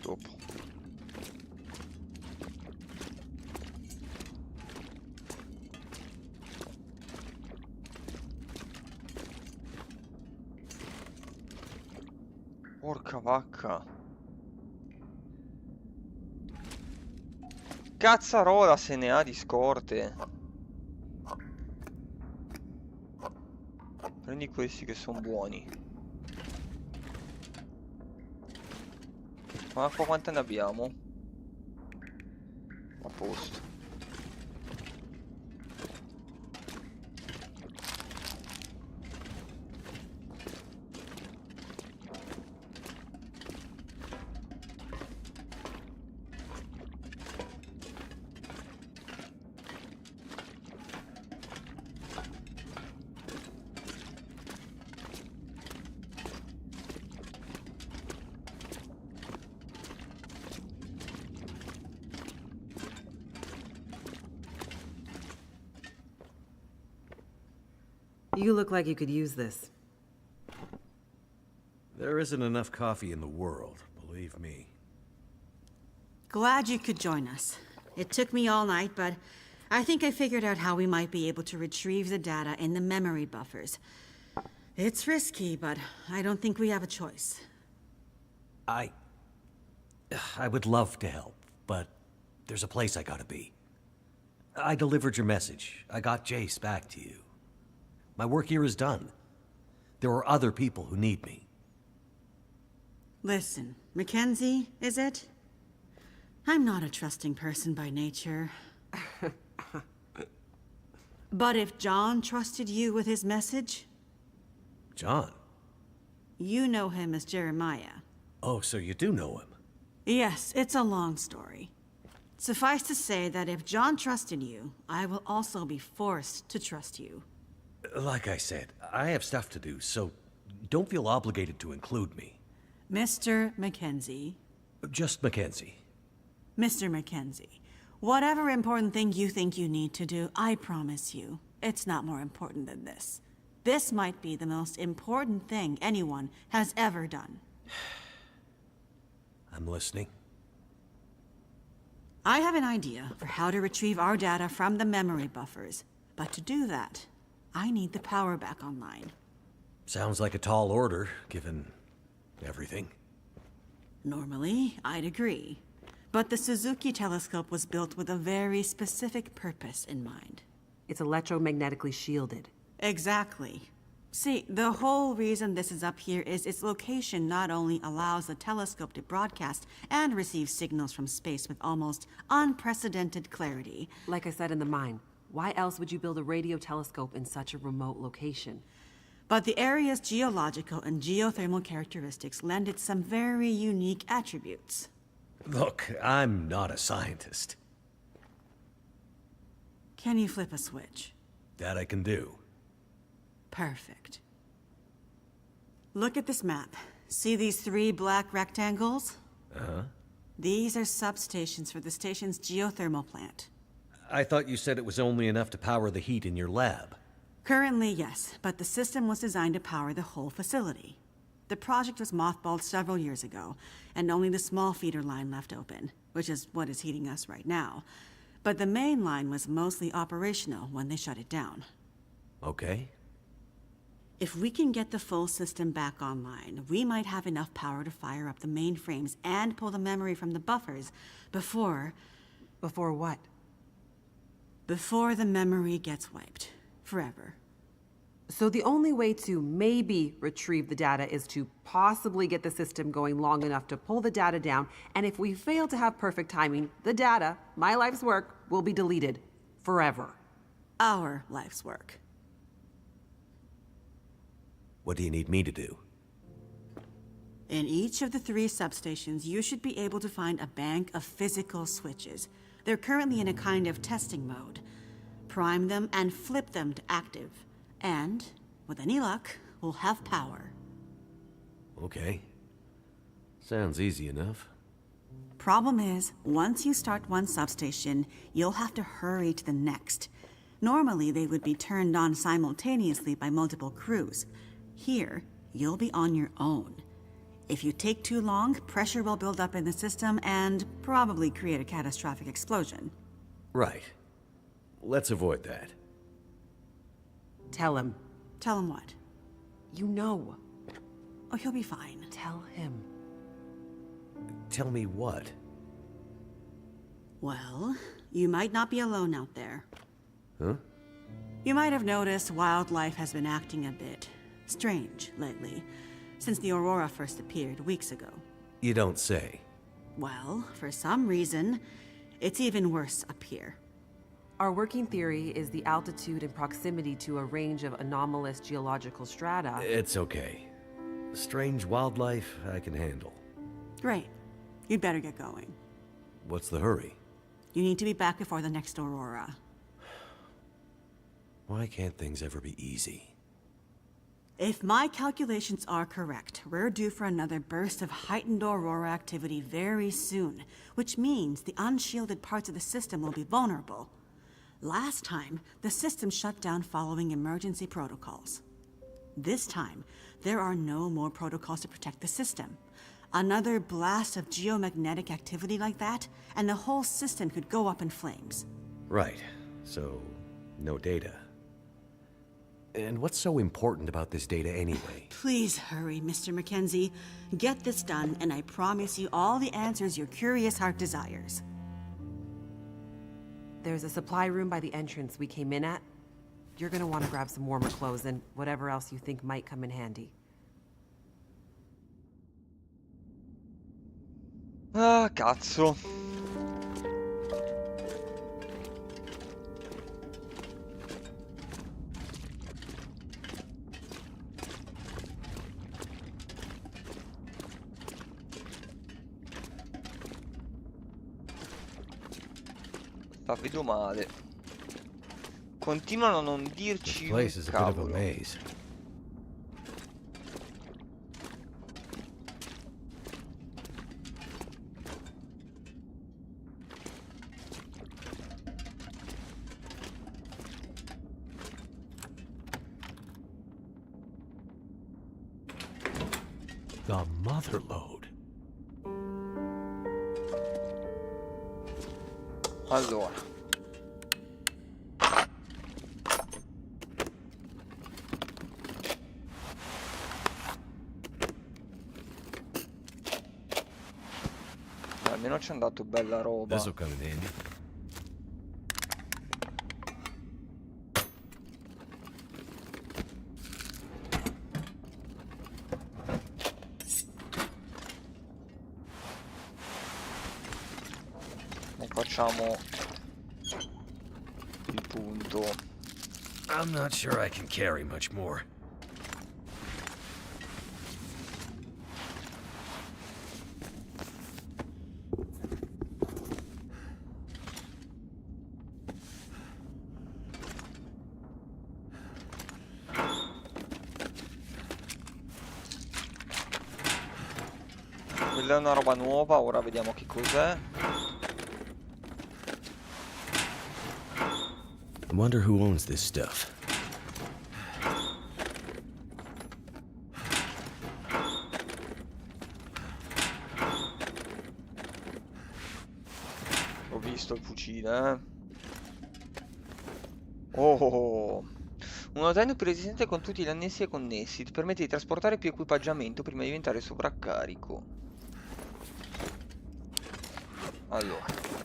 Dopo. Porca vacca. Cazzarola se ne ha di scorte. Prendi questi che sono buoni. Ma qua quante ne abbiamo? A posto. You look like you could use this. There isn't enough coffee in the world, believe me. Glad you could join us. It took me all night, but I think I figured out how we might be able to retrieve the data in the memory buffers. It's risky, but I don't think we have a choice. I would love to help, but there's a place I gotta be. I delivered your message. I got Jace back to you. My work here is done. There are other people who need me. Listen, Mackenzie, is it? I'm not a trusting person by nature. But if John trusted you with his message, John? you know him as Jeremiah. Oh, so you do know him. Yes, it's a long story. Suffice to say that if John trusted you, I will also be forced to trust you. Like I said, I have stuff to do, so don't feel obligated to include me. Mr. Mackenzie. Just Mackenzie. Mr. Mackenzie, whatever important thing you think you need to do, I promise you, it's not more important than this. This might be the most important thing anyone has ever done. I'm listening. I have an idea for how to retrieve our data from the memory buffers, but to do that, I need the power back online. Sounds like a tall order, given everything. Normally, I'd agree. But the Suzuki telescope was built with a very specific purpose in mind. It's electromagnetically shielded. Exactly. See, the whole reason this is up here is its location not only allows the telescope to broadcast and receive signals from space with almost unprecedented clarity. Like I said in the mine, why else would you build a radio telescope in such a remote location? But the area's geological and geothermal characteristics lend it some very unique attributes. Look, I'm not a scientist. Can you flip a switch? That I can do. Perfect. Look at this map. See these 3 black rectangles? Uh-huh. These are substations for the station's geothermal plant. I thought you said it was only enough to power the heat in your lab. Currently, yes, but the system was designed to power the whole facility. The project was mothballed several years ago, and only the small feeder line left open, which is what is heating us right now. But the main line was mostly operational when they shut it down. Okay. If we can get the full system back online, we might have enough power to fire up the mainframes and pull the memory from the buffers before... Before what? Before the memory gets wiped. Forever. So the only way to maybe retrieve the data is to possibly get the system going long enough to pull the data down, and if we fail to have perfect timing, the data, my life's work, will be deleted. Forever. Our life's work. What do you need me to do? In each of the 3 substations, you should be able to find a bank of physical switches. They're currently in a kind of testing mode. Prime them and flip them to active. And, with any luck, we'll have power. Okay. Sounds easy enough. Problem is, once you start one substation, you'll have to hurry to the next. Normally, they would be turned on simultaneously by multiple crews. Here, you'll be on your own. If you take too long, pressure will build up in the system and probably create a catastrophic explosion. Right. Let's avoid that. Tell him. Tell him what? You know. Oh, he'll be fine. Tell him. Tell me what? Well, you might not be alone out there. Huh? You might have noticed wildlife has been acting a bit strange lately, since the aurora first appeared weeks ago. You don't say. Well, for some reason, it's even worse up here. Our working theory is the altitude and proximity to a range of anomalous geological strata. It's okay. Strange wildlife I can handle. Great. You'd better get going. What's the hurry? You need to be back before the next aurora. Why can't things ever be easy? If my calculations are correct, we're due for another burst of heightened aurora activity very soon, which means the unshielded parts of the system will be vulnerable. Last time, the system shut down following emergency protocols. This time, there are no more protocols to protect the system. Another blast of geomagnetic activity like that, and the whole system could go up in flames. Right. So, no data. And what's so important about this data anyway? Please hurry, Mr. Mackenzie. Get this done, and I promise you all the answers your curious heart desires. There's a supply room by the entrance we came in at. You're gonna want to grab some warmer clothes and whatever else you think might come in handy. Ah, cazzo. La vedo male. Continuano a non dirci un Place is a bit of a cavolo. maze. The mother lode. Allora. Almeno ci è andato bella roba. This'll come in handy. Ne facciamo il punto. I'm not sure I can carry much more. Quella è una roba nuova, ora vediamo che cos'è. I wonder who owns this stuff. Ho visto il fucile, Oh! Uno zaino più resistente con tutti gli annessi e connessi. Ti permette di trasportare più equipaggiamento prima di diventare sovraccarico. Allora.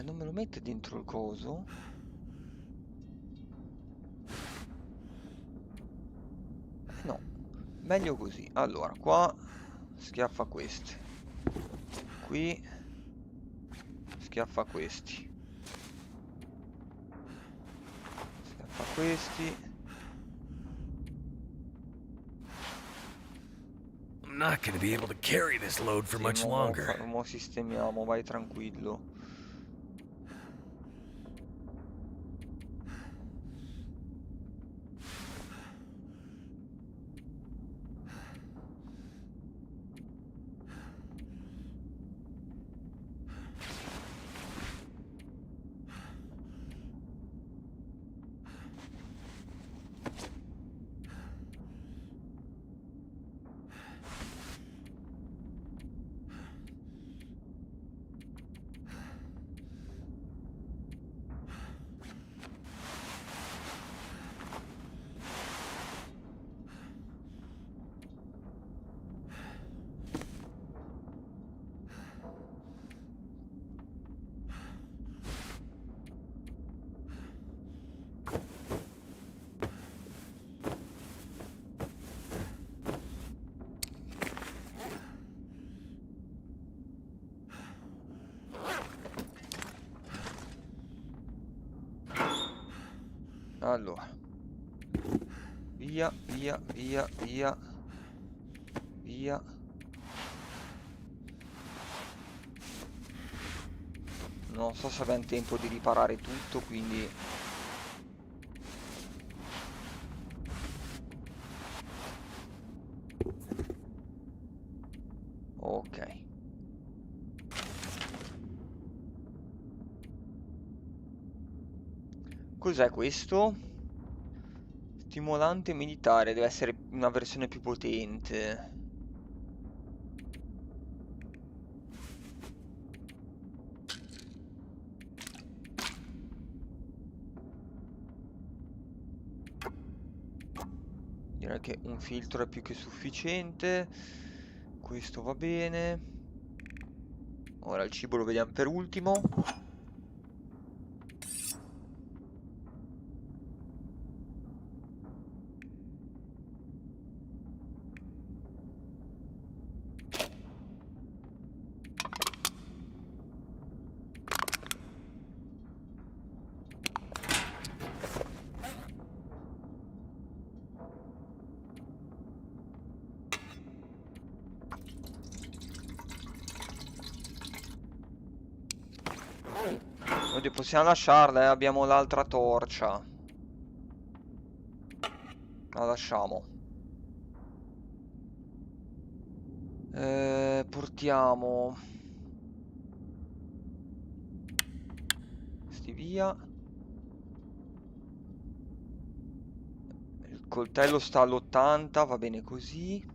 Non me lo mette dentro il coso? No, meglio così. Allora, qua schiaffa questi. Qui schiaffa questi. Schiaffa questi. I'm not gonna be able to carry this load for Sì, much longer. mo sistemiamo, vai tranquillo. Allora, via, via, via, via, via. Non so se abbiamo tempo di riparare tutto, quindi... Ok. Cos'è questo? Stimolante militare, deve essere una versione più potente. Direi che un filtro è più che sufficiente. Questo va bene. Ora il cibo lo vediamo per ultimo. Oddio, possiamo lasciarla, abbiamo l'altra torcia. La lasciamo. Portiamo questi via. Il coltello sta all'80, va bene così.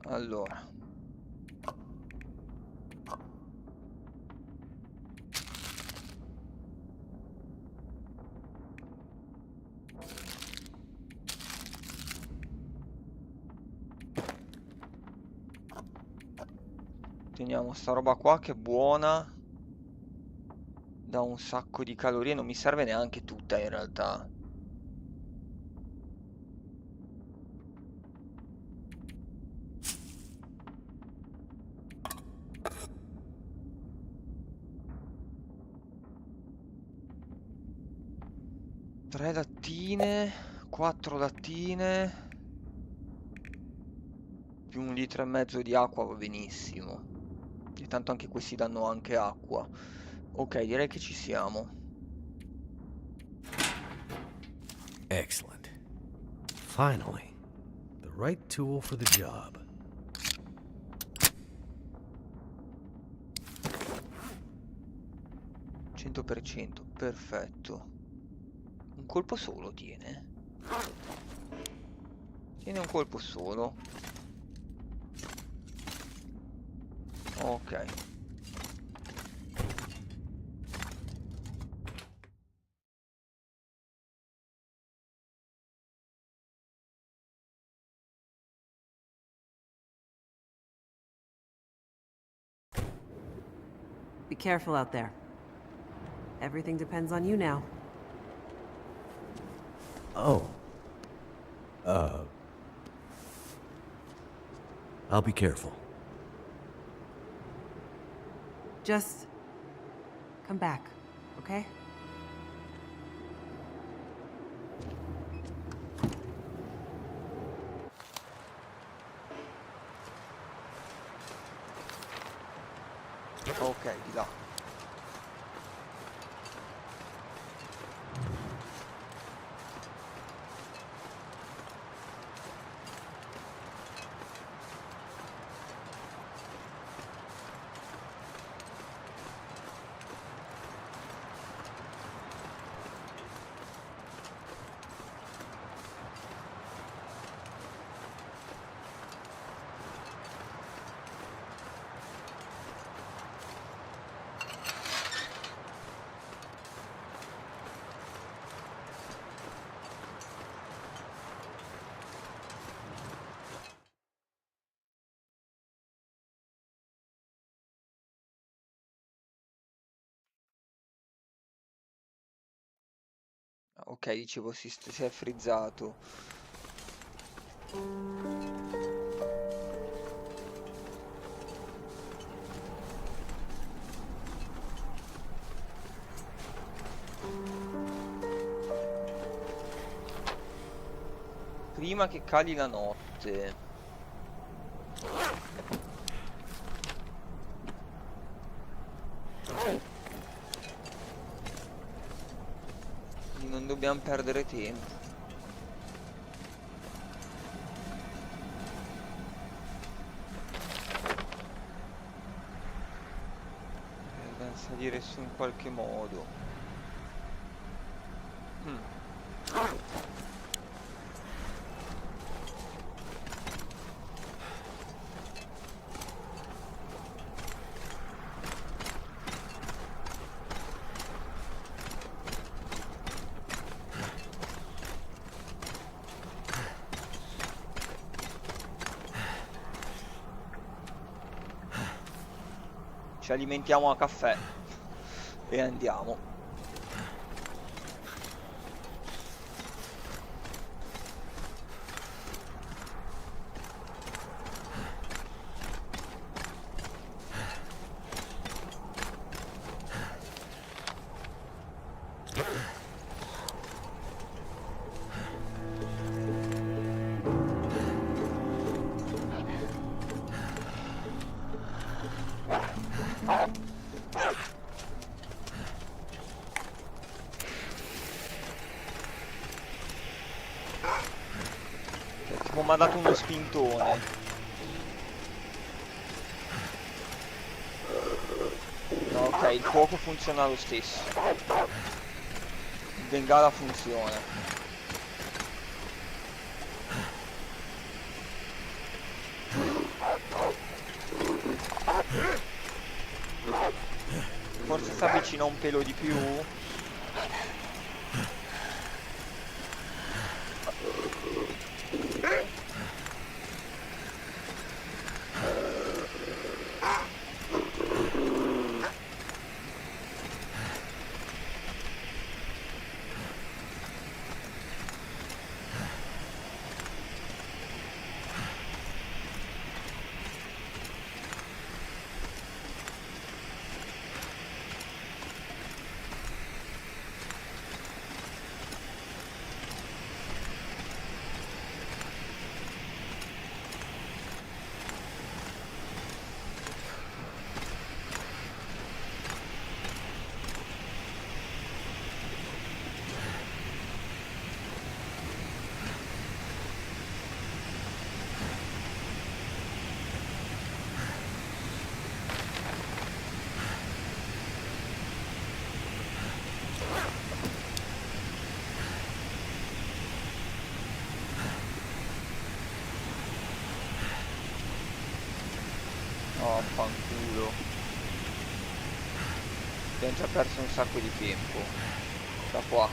Allora. Teniamo sta roba qua che è buona. Dà un sacco di calorie, non mi serve neanche tutta in realtà. Tre lattine, 4 lattine, più 1,5 litri di acqua va benissimo. E tanto anche questi danno anche acqua. Ok, direi che ci siamo. Excellent. Finally, the right tool for the job. %, perfetto. Un colpo solo tiene? Tiene un colpo solo. Ok. Be careful out there. Everything depends on you now. Oh. I'll be careful. Just come back, okay? Ok, di là. Ok, dicevo si è frizzato. Prima che cali la notte. Quindi non dobbiamo perdere tempo. Dobbiamo salire su in qualche modo. Ci alimentiamo a caffè e andiamo. Tipo mi ha dato uno spintone. No, ok, il fuoco funziona lo stesso. Il bengala funziona. Forse si avvicina un pelo di più. Oh, fanculo. Abbiamo già perso un sacco di tempo. Da qua.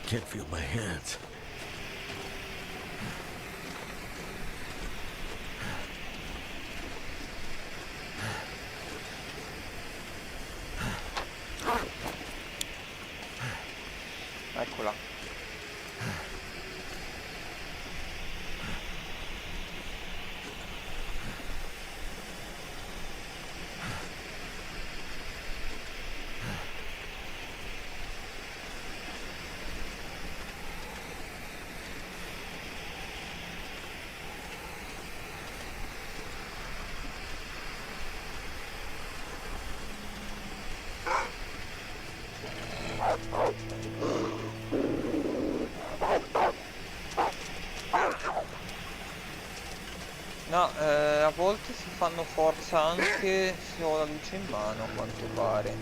Can't feel my hands. Eccola. No, a volte si fanno forza anche se ho la luce in mano, a quanto pare.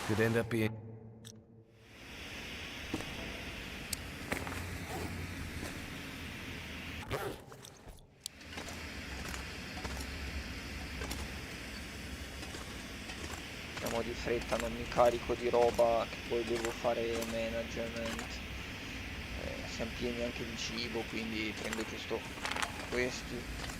Could end up being... Andiamo di fretta, non mi carico di roba che poi devo fare management. Siamo pieni anche di cibo, quindi prendo giusto questi.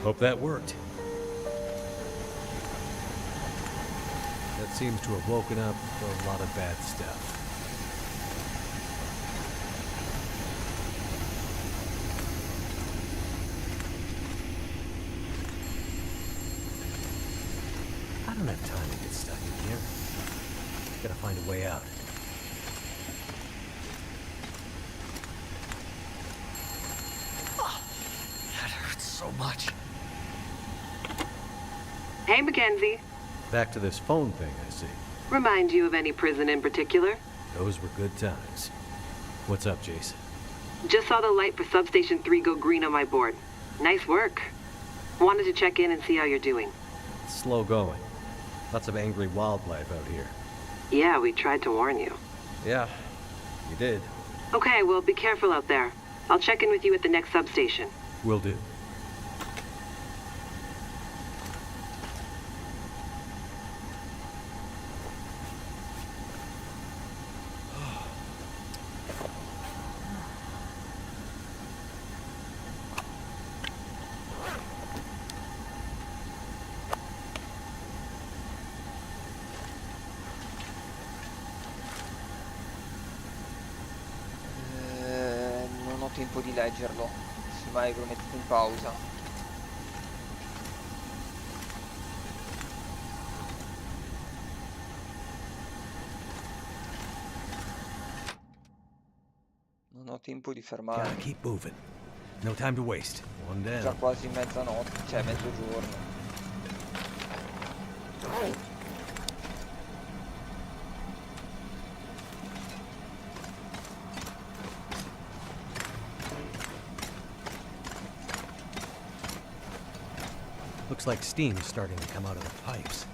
Hope that worked. That seems to have woken up a lot of bad stuff. don't have time to get stuck in here. Gotta find a way out. That hurts so much. Hey, Mackenzie. Back to this phone thing, I see. Remind you of any prison in particular? Those were good times. What's up, Jason? Just saw the light for Substation 3 go green on my board. Nice work. Wanted to check in and see how you're doing. Slow going. Lots of angry wildlife out here. Yeah, we tried to warn you. Yeah, you did. Okay, well, be careful out there. I'll check in with you at the next substation. Will do. Non ho tempo di leggerlo. Se mai ve lo mettete in pausa. Non ho tempo di Gotta fermarmi. keep moving. No time to waste. One Già down. quasi mezzanotte, cioè mezzogiorno. Looks like steam's starting to come out of the pipes.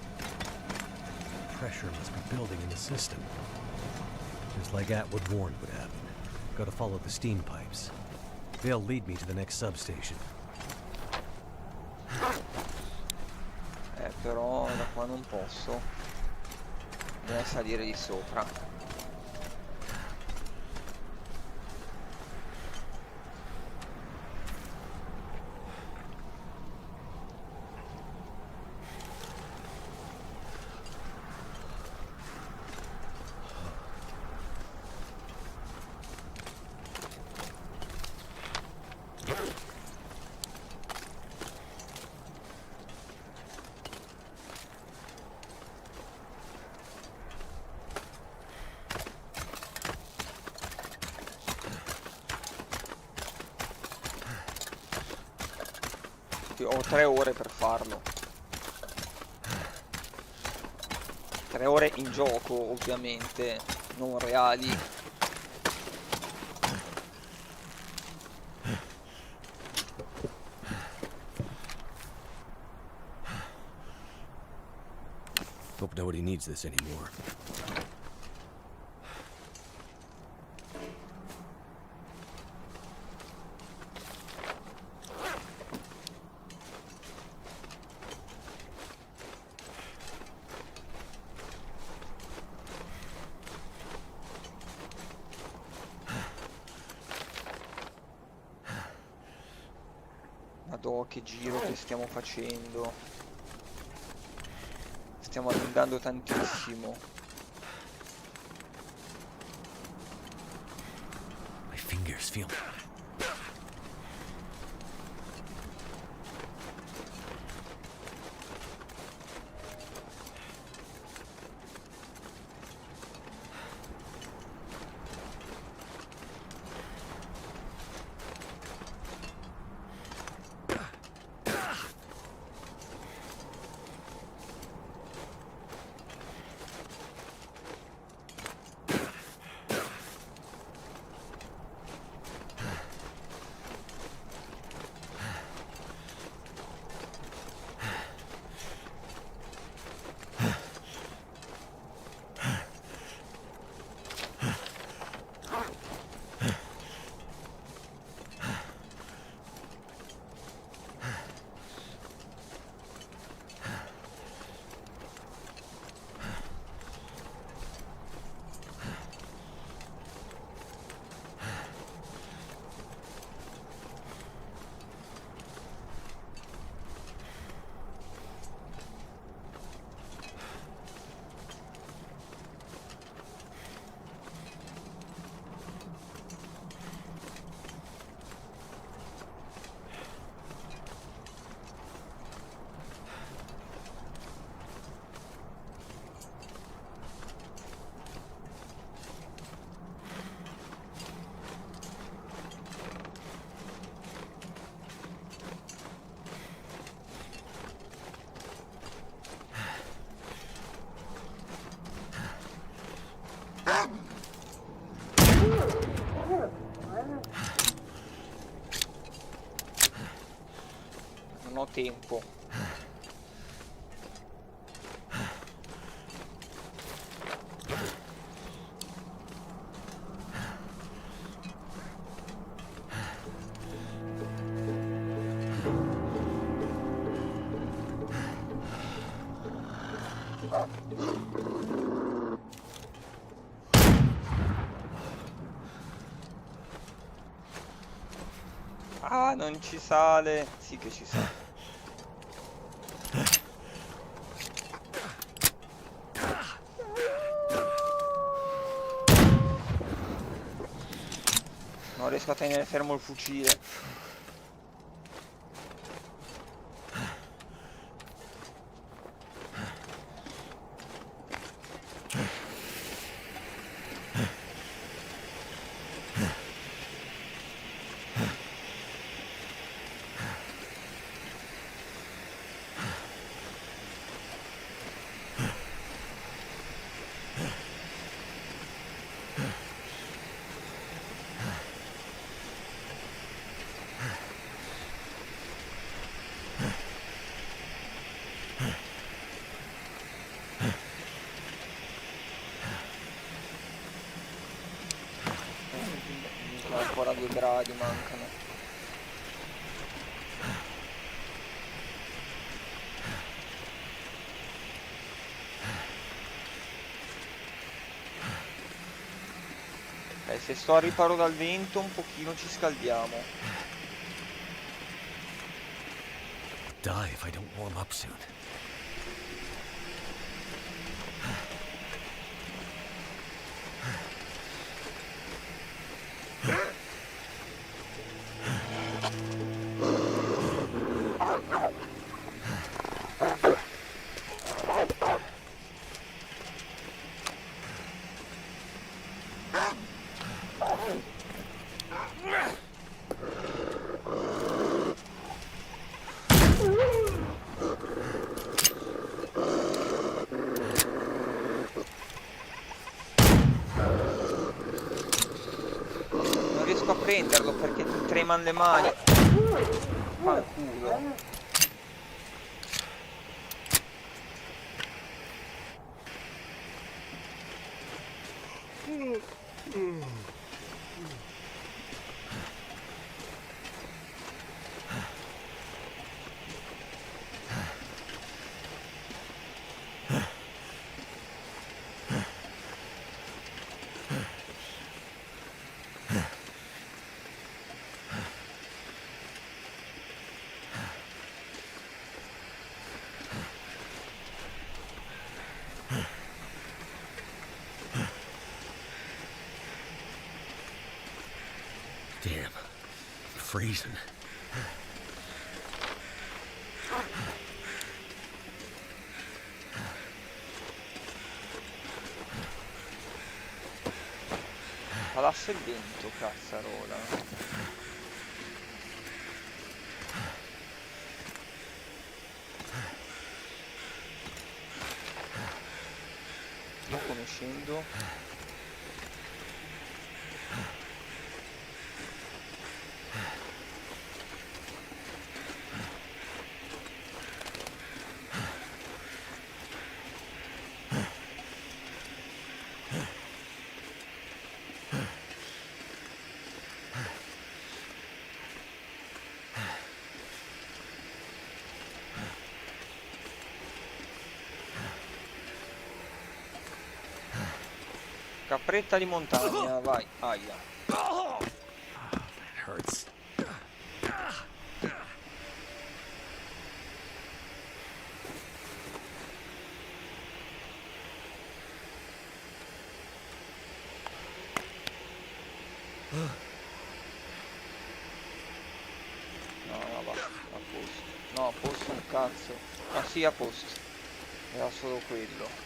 Pressure must be building in the system. Just like Atwood warned would happen. Gotta follow the steam pipes. They'll lead me to the next substation. Però da qua non posso. Bisogna salire di sopra. Ho 3 ore per farlo. 3 ore in gioco, ovviamente, non reali. Hope nobody needs this anymore. Madò, che giro che stiamo facendo. Stiamo allungando tantissimo. My fingers feel... Non ho tempo. Ah, non ci sale. Sì che ci sale. Non riesco a tenere fermo il fucile. Ancora 2 gradi mancano. Se sto al riparo dal vento un pochino ci scaldiamo. Die if I don't warm up soon. Non riesco a prenderlo perché ti tremano le mani. Fanculo. Damn. I'm freezing. Palasse il vento, cazzarola. Non conoscendo. Capretta di montagna, vai, aia. That hurts. No, va, a posto. No, a posto un cazzo. Ah sì, a posto. Era solo quello.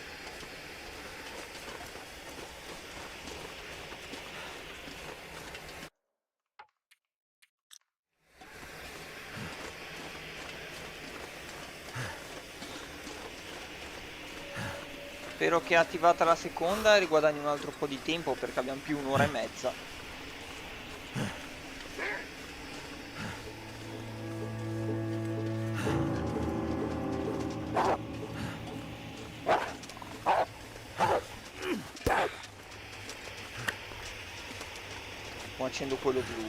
Spero che attivata la seconda riguadagni un altro po' di tempo perché abbiamo più 1 ora e mezza. accendo quello blu.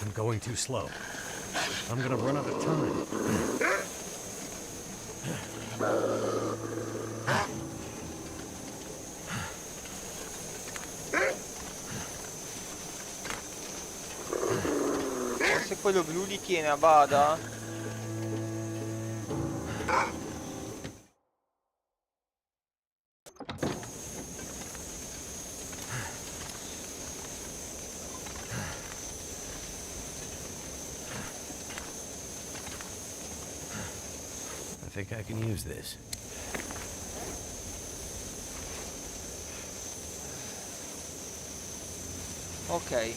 I'm going too slow. I'm gonna run out of time. Forse quello blu li tiene a bada? I think I can use this. Ok.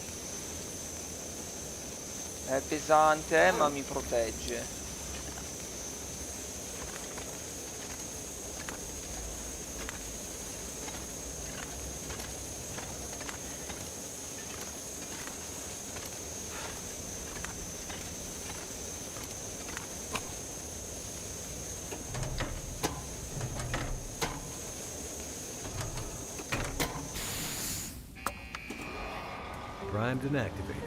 È pesante, ma mi protegge. Primed and activated.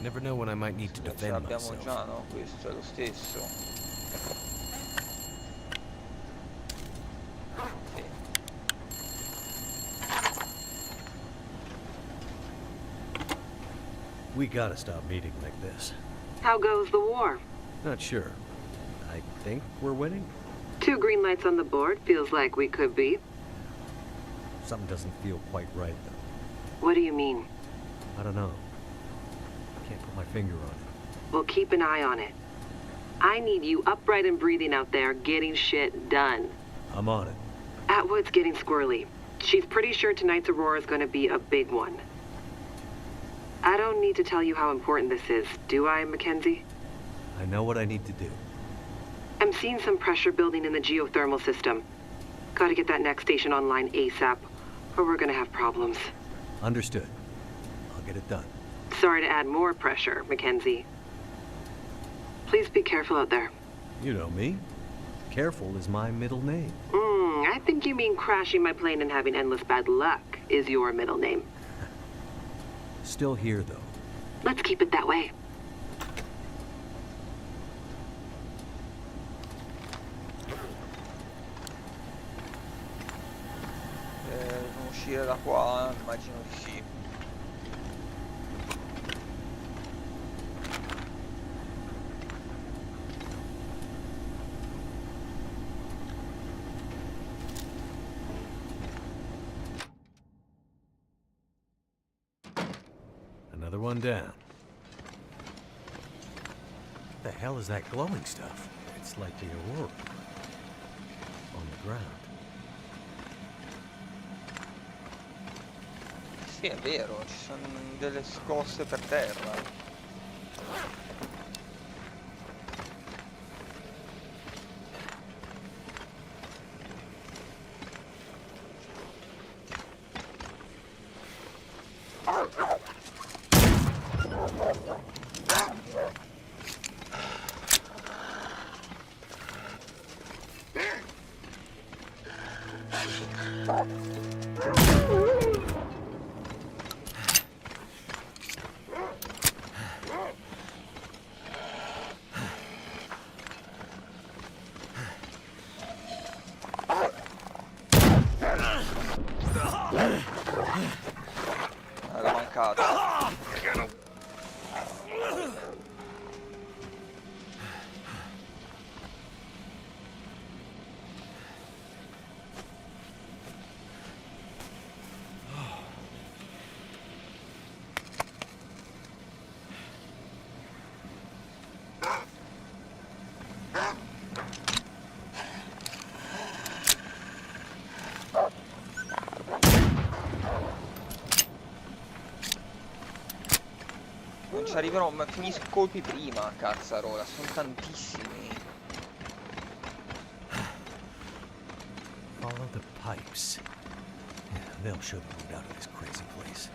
Never know when I might need to Ce defend l'abbiamo myself. già, no? Questo è lo stesso. Sì. We gotta stop meeting like this. How goes the war? Not sure. I think we're winning? 2 green lights on the board. Feels like we could be. Something doesn't feel quite right, though. What do you mean? I don't know. Can't put my finger on it. Well, keep an eye on it. I need you upright and breathing out there, getting shit done. I'm on it. Atwood's getting squirrely. She's pretty sure tonight's Aurora is going to be a big one. I don't need to tell you how important this is, do I, Mackenzie? I know what I need to do. I'm seeing some pressure building in the geothermal system. Gotta get that next station online ASAP, or we're gonna have problems. Understood. I'll get it done. Sorry to add more pressure, Mackenzie. Please be careful out there. You know me. Careful is my middle name. I think you mean crashing my plane and having endless bad luck is your middle name. Still here, though. Let's keep it that way. Dobbiamo uscire da qua, immagino di sì. Another one down. What the hell is that glowing stuff? It's like the Aurora. On the ground. Sì, è vero, ci sono delle scosse per terra. Era mancato. Non ci arriverò, ma finisco i colpi prima, cazzarola, sono tantissimi. Follow the pipes. Yeah, they'll show the route out of this crazy place.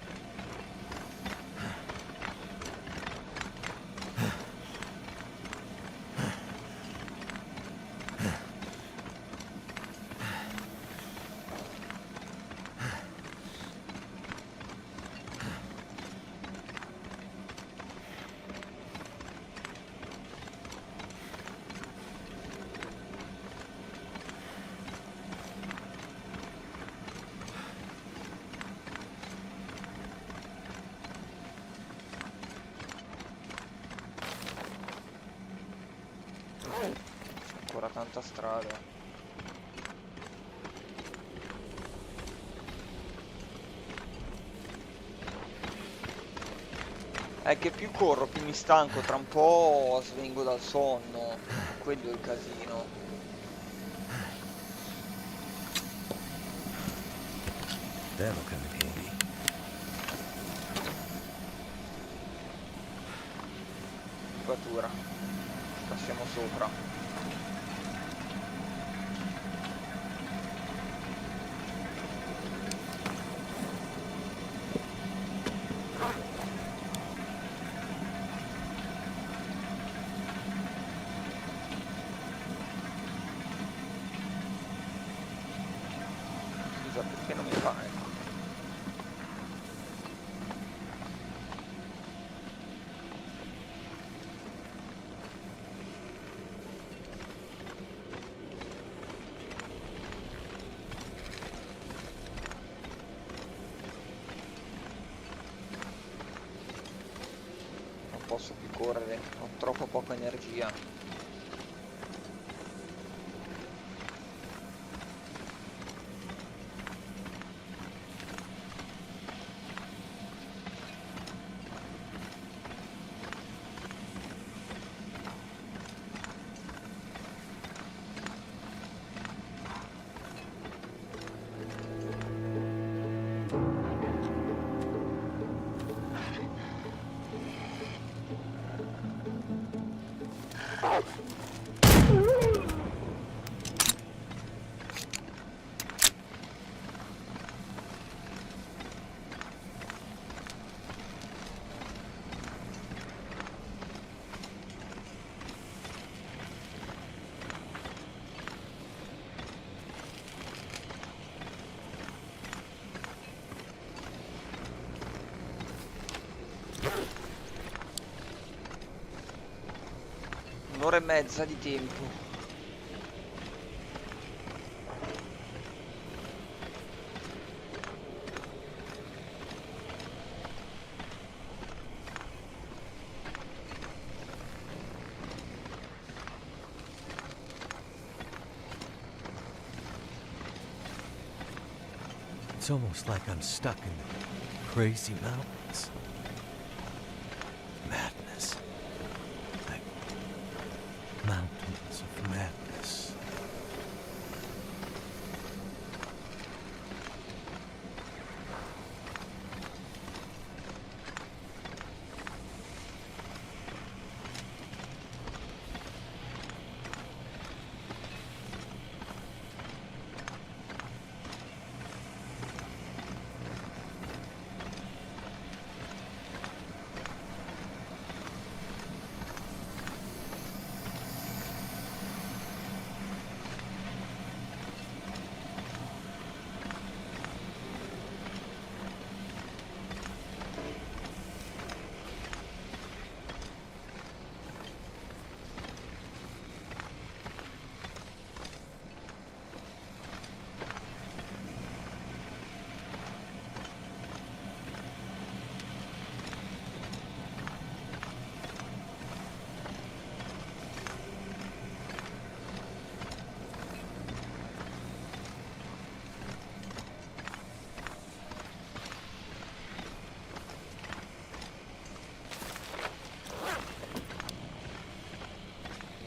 Ancora tanta strada. È che più corro, più mi stanco, tra un po' svengo dal sonno. Quello è il casino. That'll come in handy. Curvatura. Passiamo sopra. Scusa, perché non mi fa, ecco. Non posso più correre, ho troppo poca energia. Un'ora e mezza di tempo. It's almost like I'm stuck in the crazy mountains. Madness. Like mountains of madness.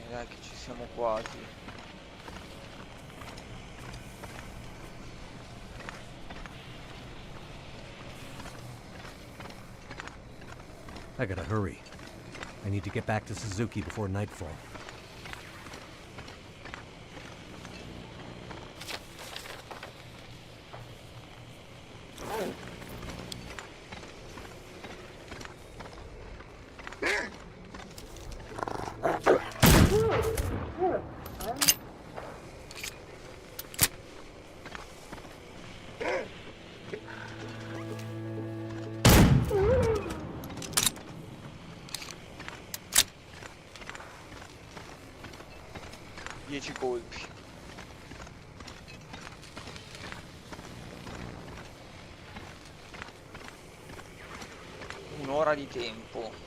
Dai che ci siamo quasi. I gotta hurry. I need to get back to Suzuki before nightfall. Dieci colpi. Un'ora di tempo.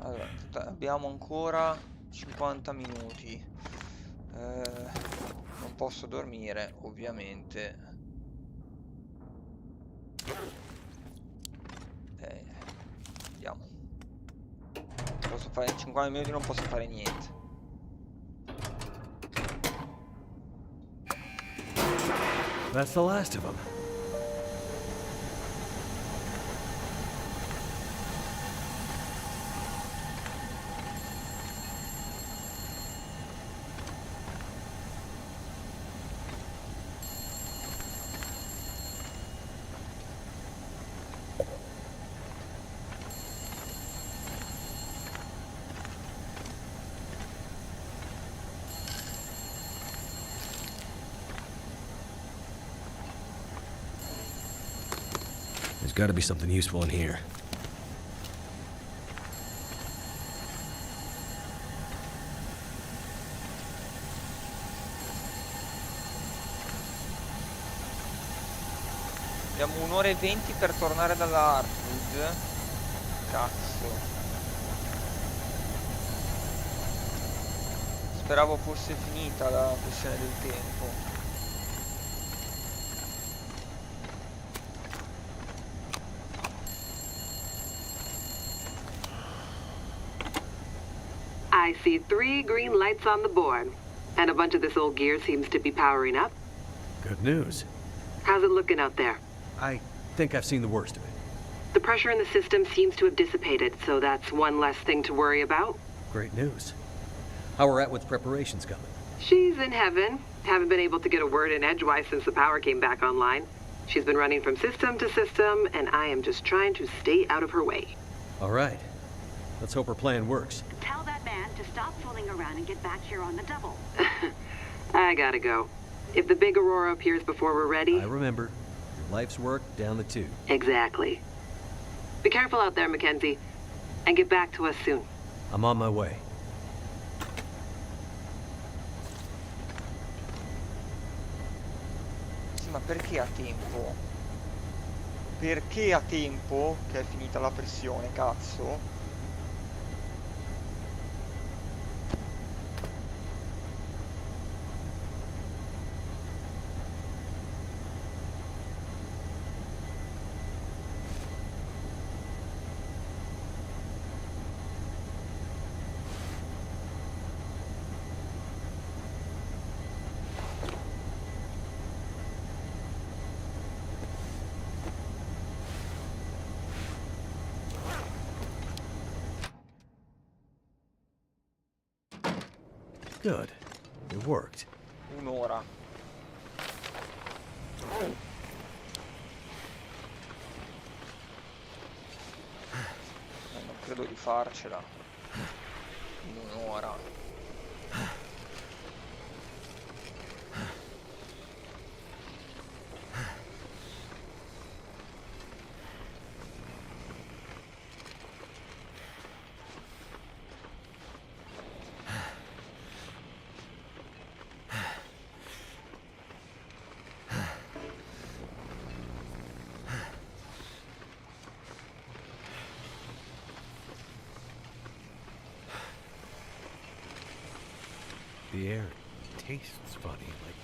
Allora, abbiamo ancora 50 minuti. Non posso dormire, ovviamente. Vediamo. Posso fare in 50 minuti, non posso fare niente. That's the last of them. There's gotta be something useful in here. Abbiamo un'ora e 20 per tornare dalla Hardwood. Cazzo. Speravo fosse finita la questione del tempo. I see 3 green lights on the board, and a bunch of this old gear seems to be powering up. Good news. How's it looking out there? I think I've seen the worst of it. The pressure in the system seems to have dissipated, so that's one less thing to worry about. Great news. How are Atwood's preparations coming? She's in heaven. Haven't been able to get a word in edgewise since the power came back online. She's been running from system to system, and I am just trying to stay out of her way. All right. Let's hope her plan works. Tell that man to stop fooling around and get back here on the double. I gotta go. If the big Aurora appears before we're ready... I remember. Your life's work down the tube. Exactly. Be careful out there, Mackenzie. And get back to us soon. I'm on my way. Sì, ma perché ha tempo? Perché ha tempo che è finita la pressione, cazzo? Good. It worked. Un'ora. credo di farcela in un'ora. The air tastes funny, like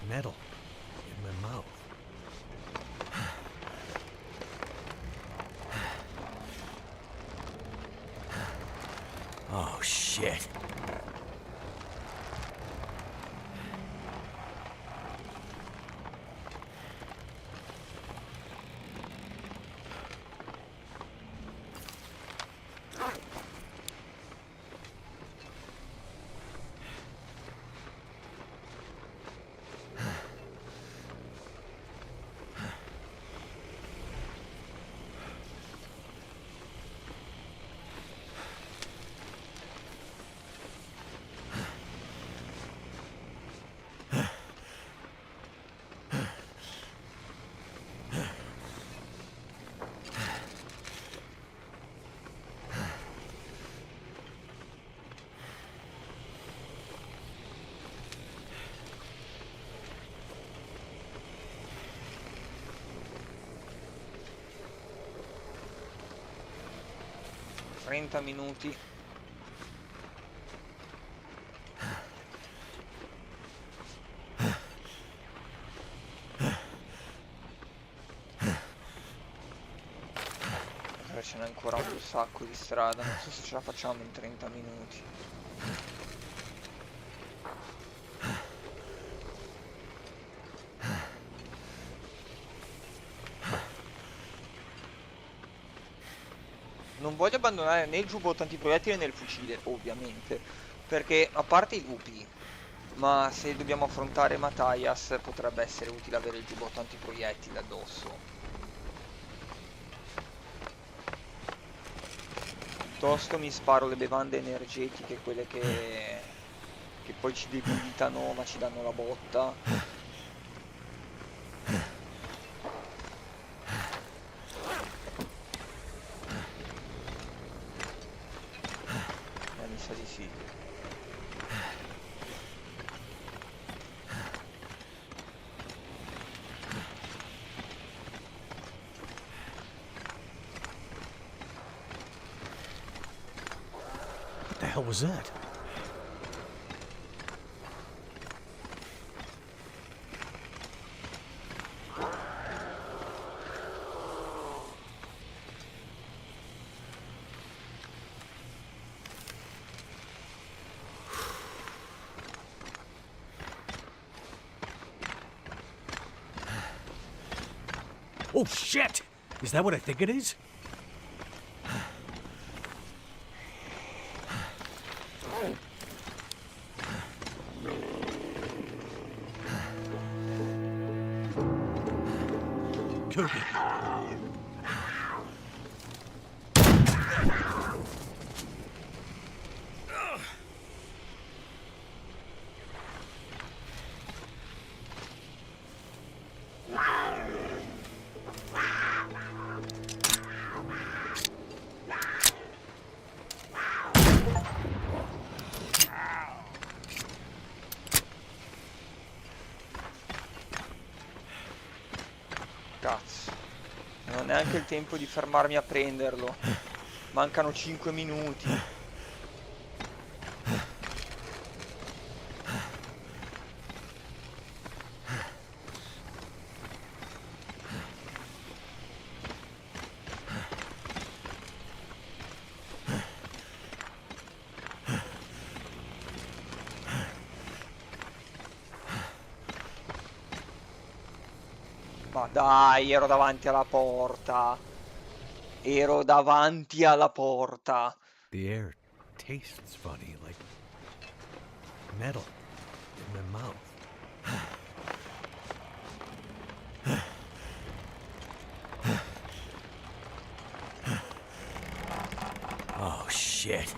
metal in my mouth. Oh, shit. Trenta minuti. Ce n'è ancora un sacco di strada, non so se ce la facciamo in 30 minuti. Non voglio abbandonare né il giubbotto antiproiettile né il fucile, ovviamente, perché a parte i lupi, ma se dobbiamo affrontare Matthias potrebbe essere utile avere il giubbotto antiproiettile addosso. Piuttosto mi sparo le bevande energetiche, quelle che poi ci debilitano ma ci danno la botta. Mi sa di sì. What the hell was that? Oh, shit! Is that what I think it is? Could be. Cazzo. Non ho neanche il tempo di fermarmi a prenderlo. Mancano 5 minuti. Ma dai, ero davanti alla porta. Ero davanti alla porta. The air tastes funny, like metal in my mouth. Shit.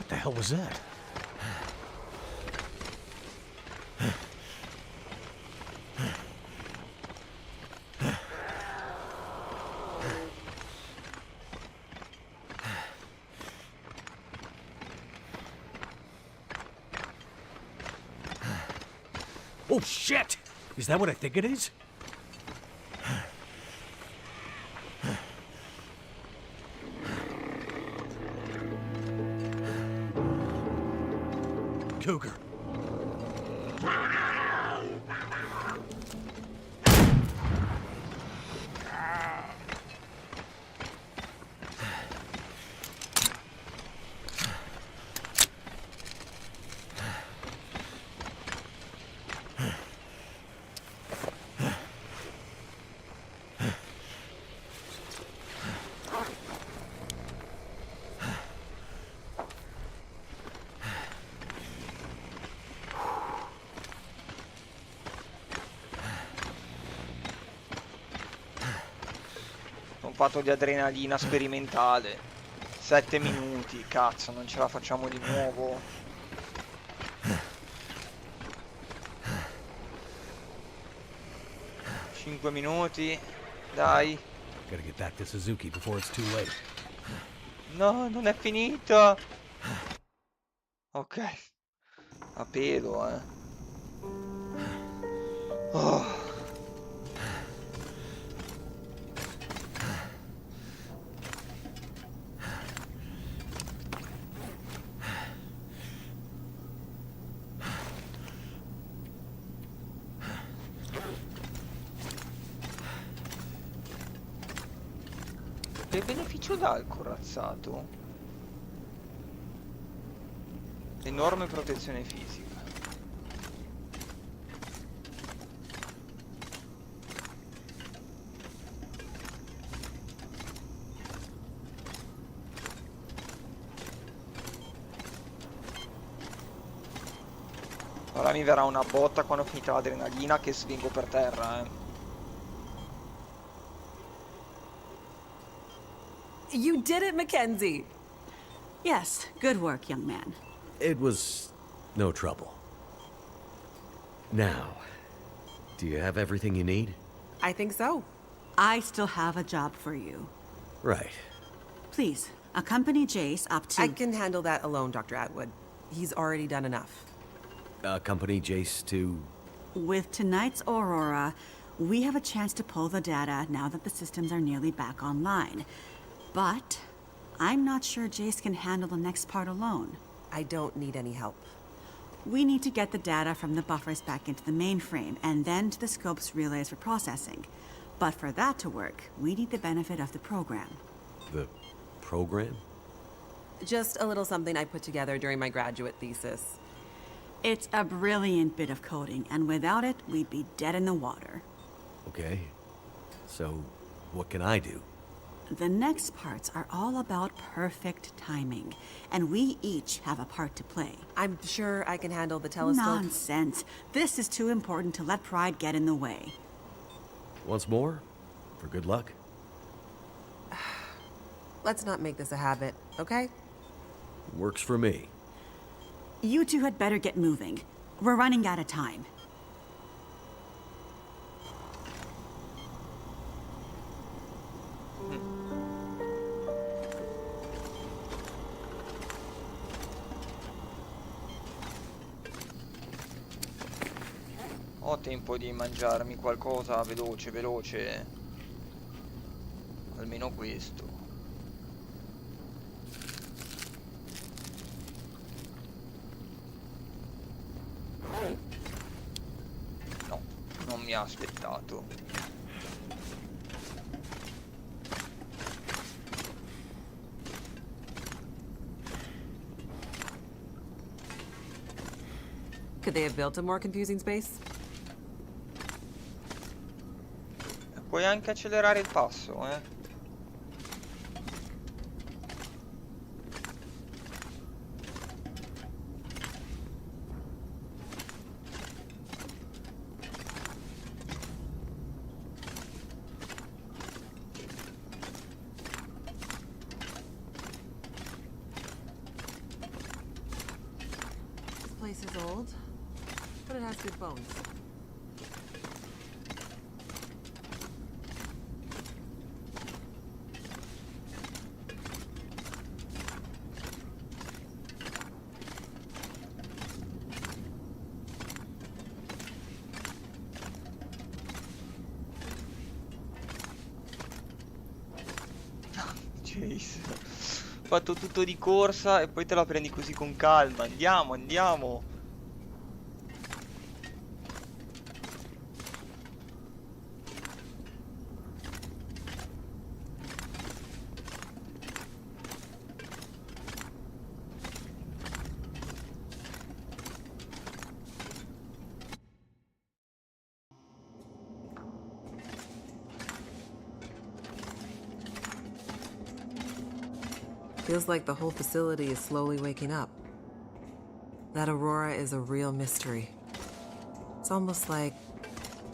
What the hell was that? Oh shit! Is that what I think it is? Cougar. Un fatto di adrenalina sperimentale. 7 minuti, cazzo, non ce la facciamo di nuovo. Cinque minuti, dai. Gotta get back to Suzuki before it's too late. No, non è finita. Ok. A pelo, Oh. Che beneficio dà il corazzato? Enorme protezione fisica. Ora mi verrà una botta quando ho finito l'adrenalina che svingo per terra, You did it, Mackenzie! Yes, good work, young man. It was no trouble. Now, do you have everything you need? I think so. I still have a job for you. Right. Please, accompany Jace up to... I can handle that alone, Dr. Atwood. He's already done enough. Accompany Jace to... With tonight's Aurora, we have a chance to pull the data now that the systems are nearly back online. But I'm not sure Jace can handle the next part alone. I don't need any help. We need to get the data from the buffers back into the mainframe, and then to the scope's relays for processing. But for that to work, we need the benefit of the program. The program? Just a little something I put together during my graduate thesis. It's a brilliant bit of coding, and without it, we'd be dead in the water. Okay. So, what can I do? The next parts are all about perfect timing, and we each have a part to play. I'm sure I can handle the telescope. Nonsense. This is too important to let pride get in the way. Once more, for good luck. Let's not make this a habit, okay? Works for me. You two had better get moving. We're running out of time. Ho tempo di mangiarmi qualcosa veloce, veloce. Almeno questo. No, non mi ha aspettato. Could they have built a more confusing space? Puoi anche accelerare il passo, eh? This place is old, but it has good bones. Chase. Ho fatto tutto di corsa e poi te la prendi così con calma. Andiamo, andiamo. Feels like the whole facility is slowly waking up. That aurora is a real mystery. It's almost like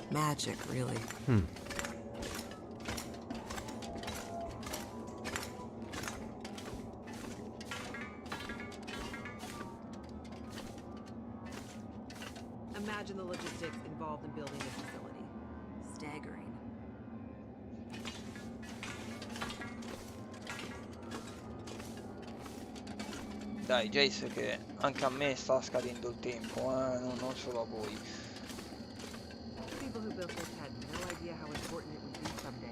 magic, really. Imagine the logistics involved in building this facility. Staggering. Dai, Jace, che anche a me sta scadendo il tempo, non solo a voi. People who built this had no idea how important it would be someday.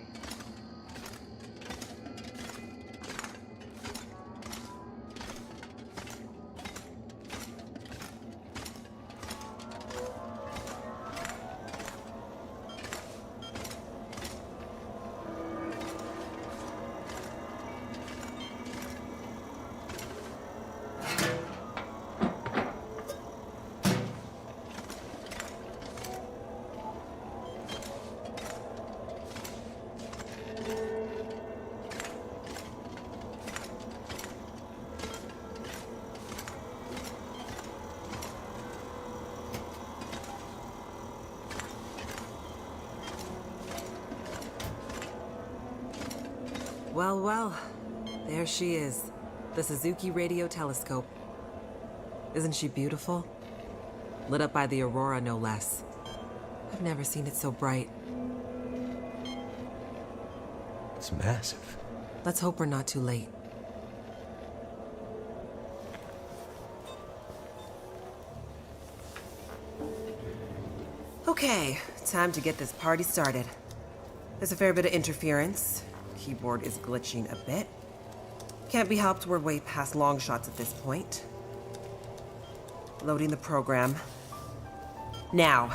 Well, well, there she is, the Suzuki Radio Telescope. Isn't she beautiful? Lit up by the aurora, no less. I've never seen it so bright. It's massive. Let's hope we're not too late. Okay, time to get this party started. There's a fair bit of interference. Keyboard is glitching a bit. Can't be helped, we're way past long shots at this point. Loading the program. Now.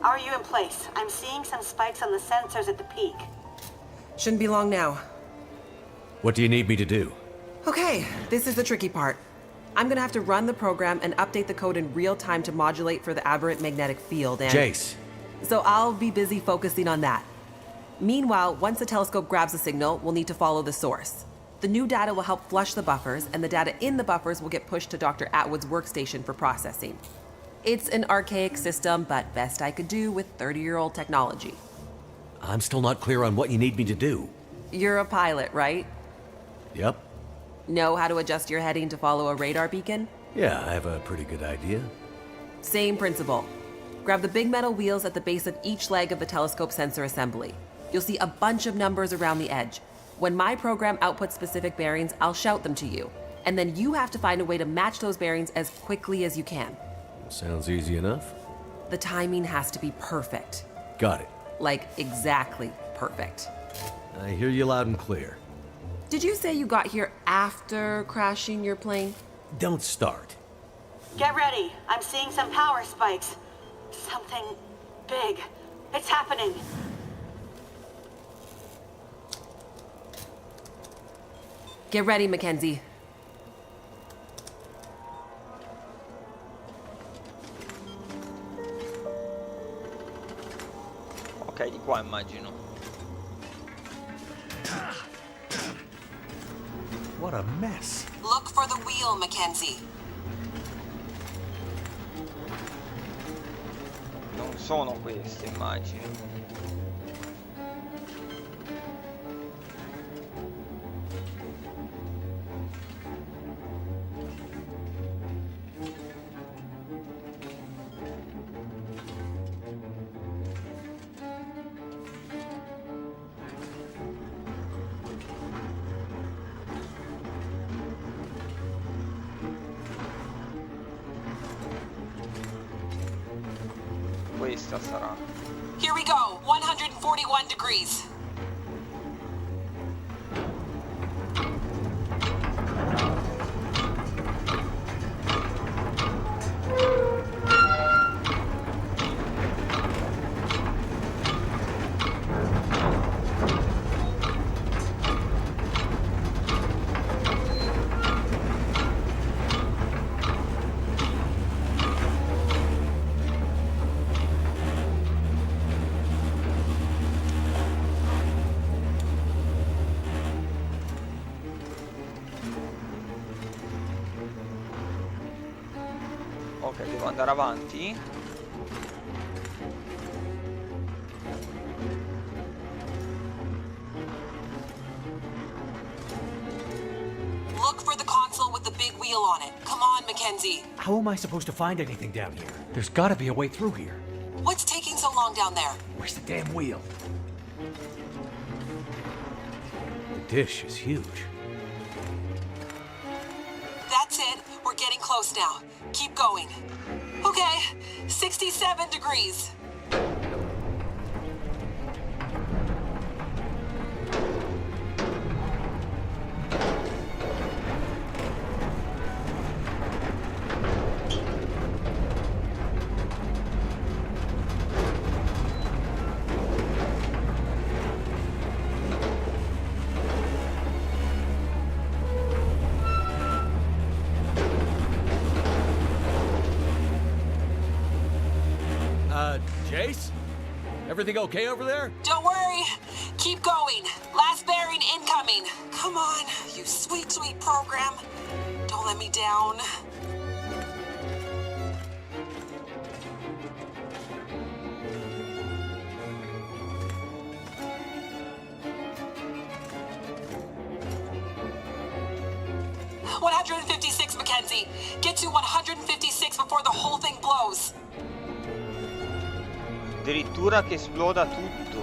Are you in place? I'm seeing some spikes on the sensors at the peak. Shouldn't be long now. What do you need me to do? Okay, this is the tricky part. I'm gonna have to run the program and update the code in real time to modulate for the aberrant magnetic field and... Jace. So I'll be busy focusing on that. Meanwhile, once the telescope grabs a signal, we'll need to follow the source. The new data will help flush the buffers, and the data in the buffers will get pushed to Dr. Atwood's workstation for processing. It's an archaic system, but best I could do with 30-year-old technology. I'm still not clear on what you need me to do. You're a pilot, right? Yep. Know how to adjust your heading to follow a radar beacon? Yeah, I have a pretty good idea. Same principle. Grab the big metal wheels at the base of each leg of the telescope sensor assembly. You'll see a bunch of numbers around the edge. When my program outputs specific bearings, I'll shout them to you. And then you have to find a way to match those bearings as quickly as you can. Sounds easy enough. The timing has to be perfect. Got it. Like, exactly perfect. I hear you loud and clear. Did you say you got here after crashing your plane? Don't start. Get ready. I'm seeing some power spikes. Something big. It's happening. Get ready, Mackenzie. Ok, di qua immagino. What a mess. Look for the wheel, Mackenzie. Non sono queste, immagino. Questa sarà. Here we go, 141 degrees. Ok, devo andare avanti. Look for the console with the big wheel on it. Come on, Mackenzie. How am I supposed to find anything down here? There's gotta be a way through here. What's taking so long down there? Where's the damn wheel? The dish is huge. That's it. We're getting close now. Keep going. Okay, 67 degrees. Jace? Everything okay over there? Don't worry. Keep going. Last bearing incoming. Come on, you sweet, sweet program. Don't let me down. "156, Mackenzie. Get to 156 before the whole thing blows." Addirittura che esploda tutto.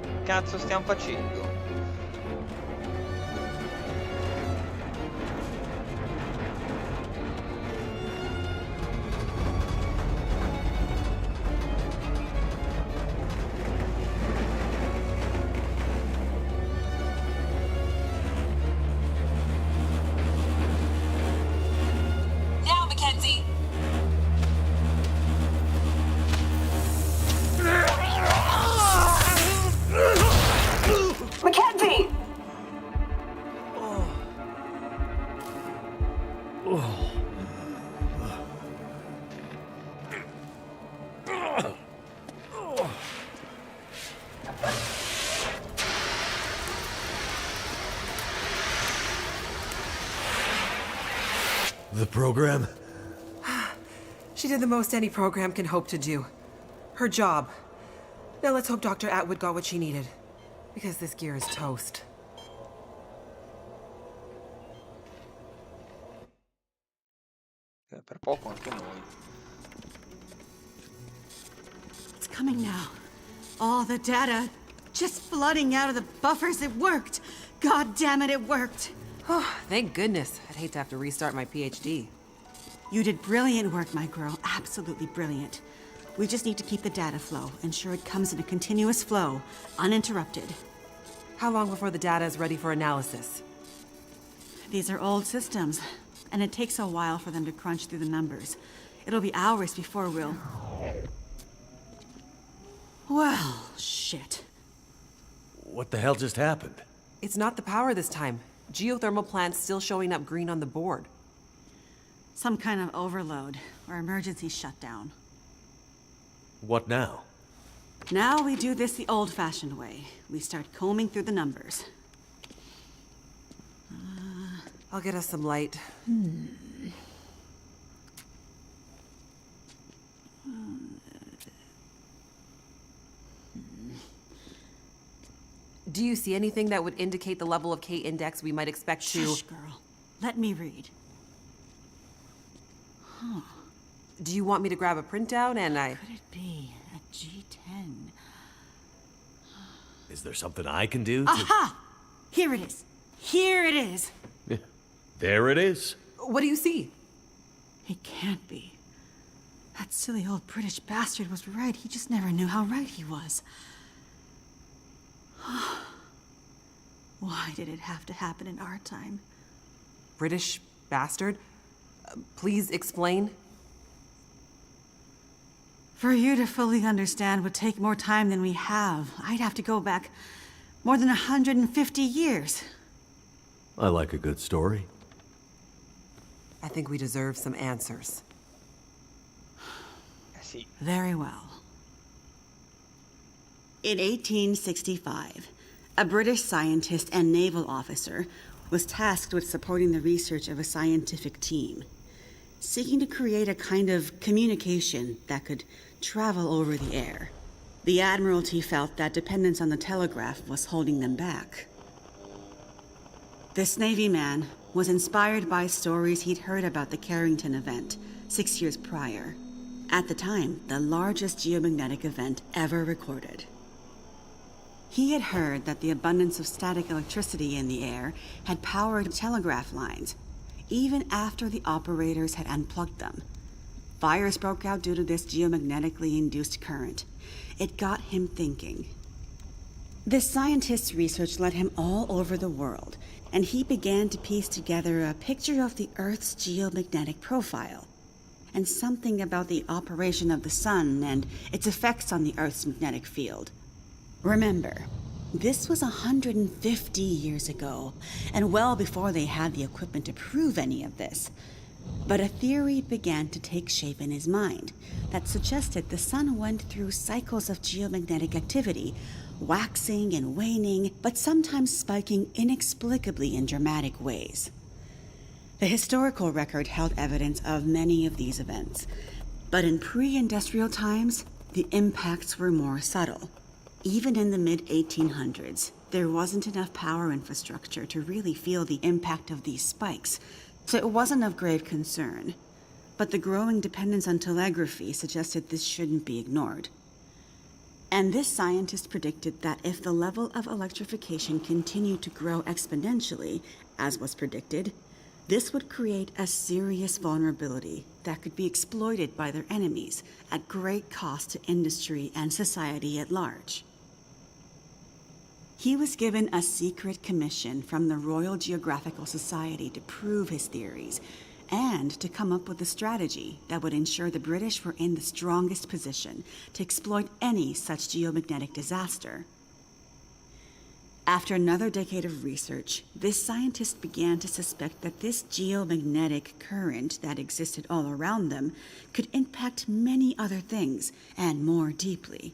Che cazzo stiamo facendo? The program? She did the most any program can hope to do. Her job. Now let's hope Dr. Atwood got what she needed. Because this gear is toast. Per poco anche noi. It's coming now. All the data just flooding out of the buffers. It worked. God damn it, it worked. Oh, thank goodness. I'd hate to have to restart my PhD. You did brilliant work, my girl. Absolutely brilliant. We just need to keep the data flow, ensure it comes in a continuous flow, uninterrupted. How long before the data is ready for analysis? These are old systems, and it takes a while for them to crunch through the numbers. It'll be hours before we'll... Well, shit. What the hell just happened? It's not the power this time. Geothermal plant's still showing up green on the board. Some kind of overload, or emergency shutdown. What now? Now we do this the old-fashioned way. We start combing through the numbers. I'll get us some light. Do you see anything that would indicate the level of K-index we might expect to... Shush, girl. Let me read. Huh. Do you want me to grab a printout and What could it be? A G10. Is there something I can do to... Aha! Here it is. Here it is. There it is. What do you see? It can't be. That silly old British bastard was right. He just never knew how right he was. Why did it have to happen in our time? British bastard? Please explain. For you to fully understand would take more time than we have. I'd have to go back more than 150 years. I like a good story. I think we deserve some answers. Sì. Very well. In 1865, a British scientist and naval officer was tasked with supporting the research of a scientific team, seeking to create a kind of communication that could travel over the air. The Admiralty felt that dependence on the telegraph was holding them back. This Navy man was inspired by stories he'd heard about the Carrington event 6 years prior. At the time, the largest geomagnetic event ever recorded. He had heard that the abundance of static electricity in the air had powered telegraph lines, even after the operators had unplugged them. Fires broke out due to this geomagnetically induced current. It got him thinking. This scientist's research led him all over the world, and he began to piece together a picture of the Earth's geomagnetic profile, and something about the operation of the sun and its effects on the Earth's magnetic field. Remember, this was 150 years ago, and well before they had the equipment to prove any of this. But a theory began to take shape in his mind that suggested the sun went through cycles of geomagnetic activity, waxing and waning, but sometimes spiking inexplicably in dramatic ways. The historical record held evidence of many of these events, but in pre-industrial times, the impacts were more subtle. Even in the mid-1800s, there wasn't enough power infrastructure to really feel the impact of these spikes, so it wasn't of grave concern. But the growing dependence on telegraphy suggested this shouldn't be ignored. And this scientist predicted that if the level of electrification continued to grow exponentially, as was predicted, this would create a serious vulnerability that could be exploited by their enemies at great cost to industry and society at large. He was given a secret commission from the Royal Geographical Society to prove his theories and to come up with a strategy that would ensure the British were in the strongest position to exploit any such geomagnetic disaster. After another decade of research, this scientist began to suspect that this geomagnetic current that existed all around them could impact many other things, and more deeply.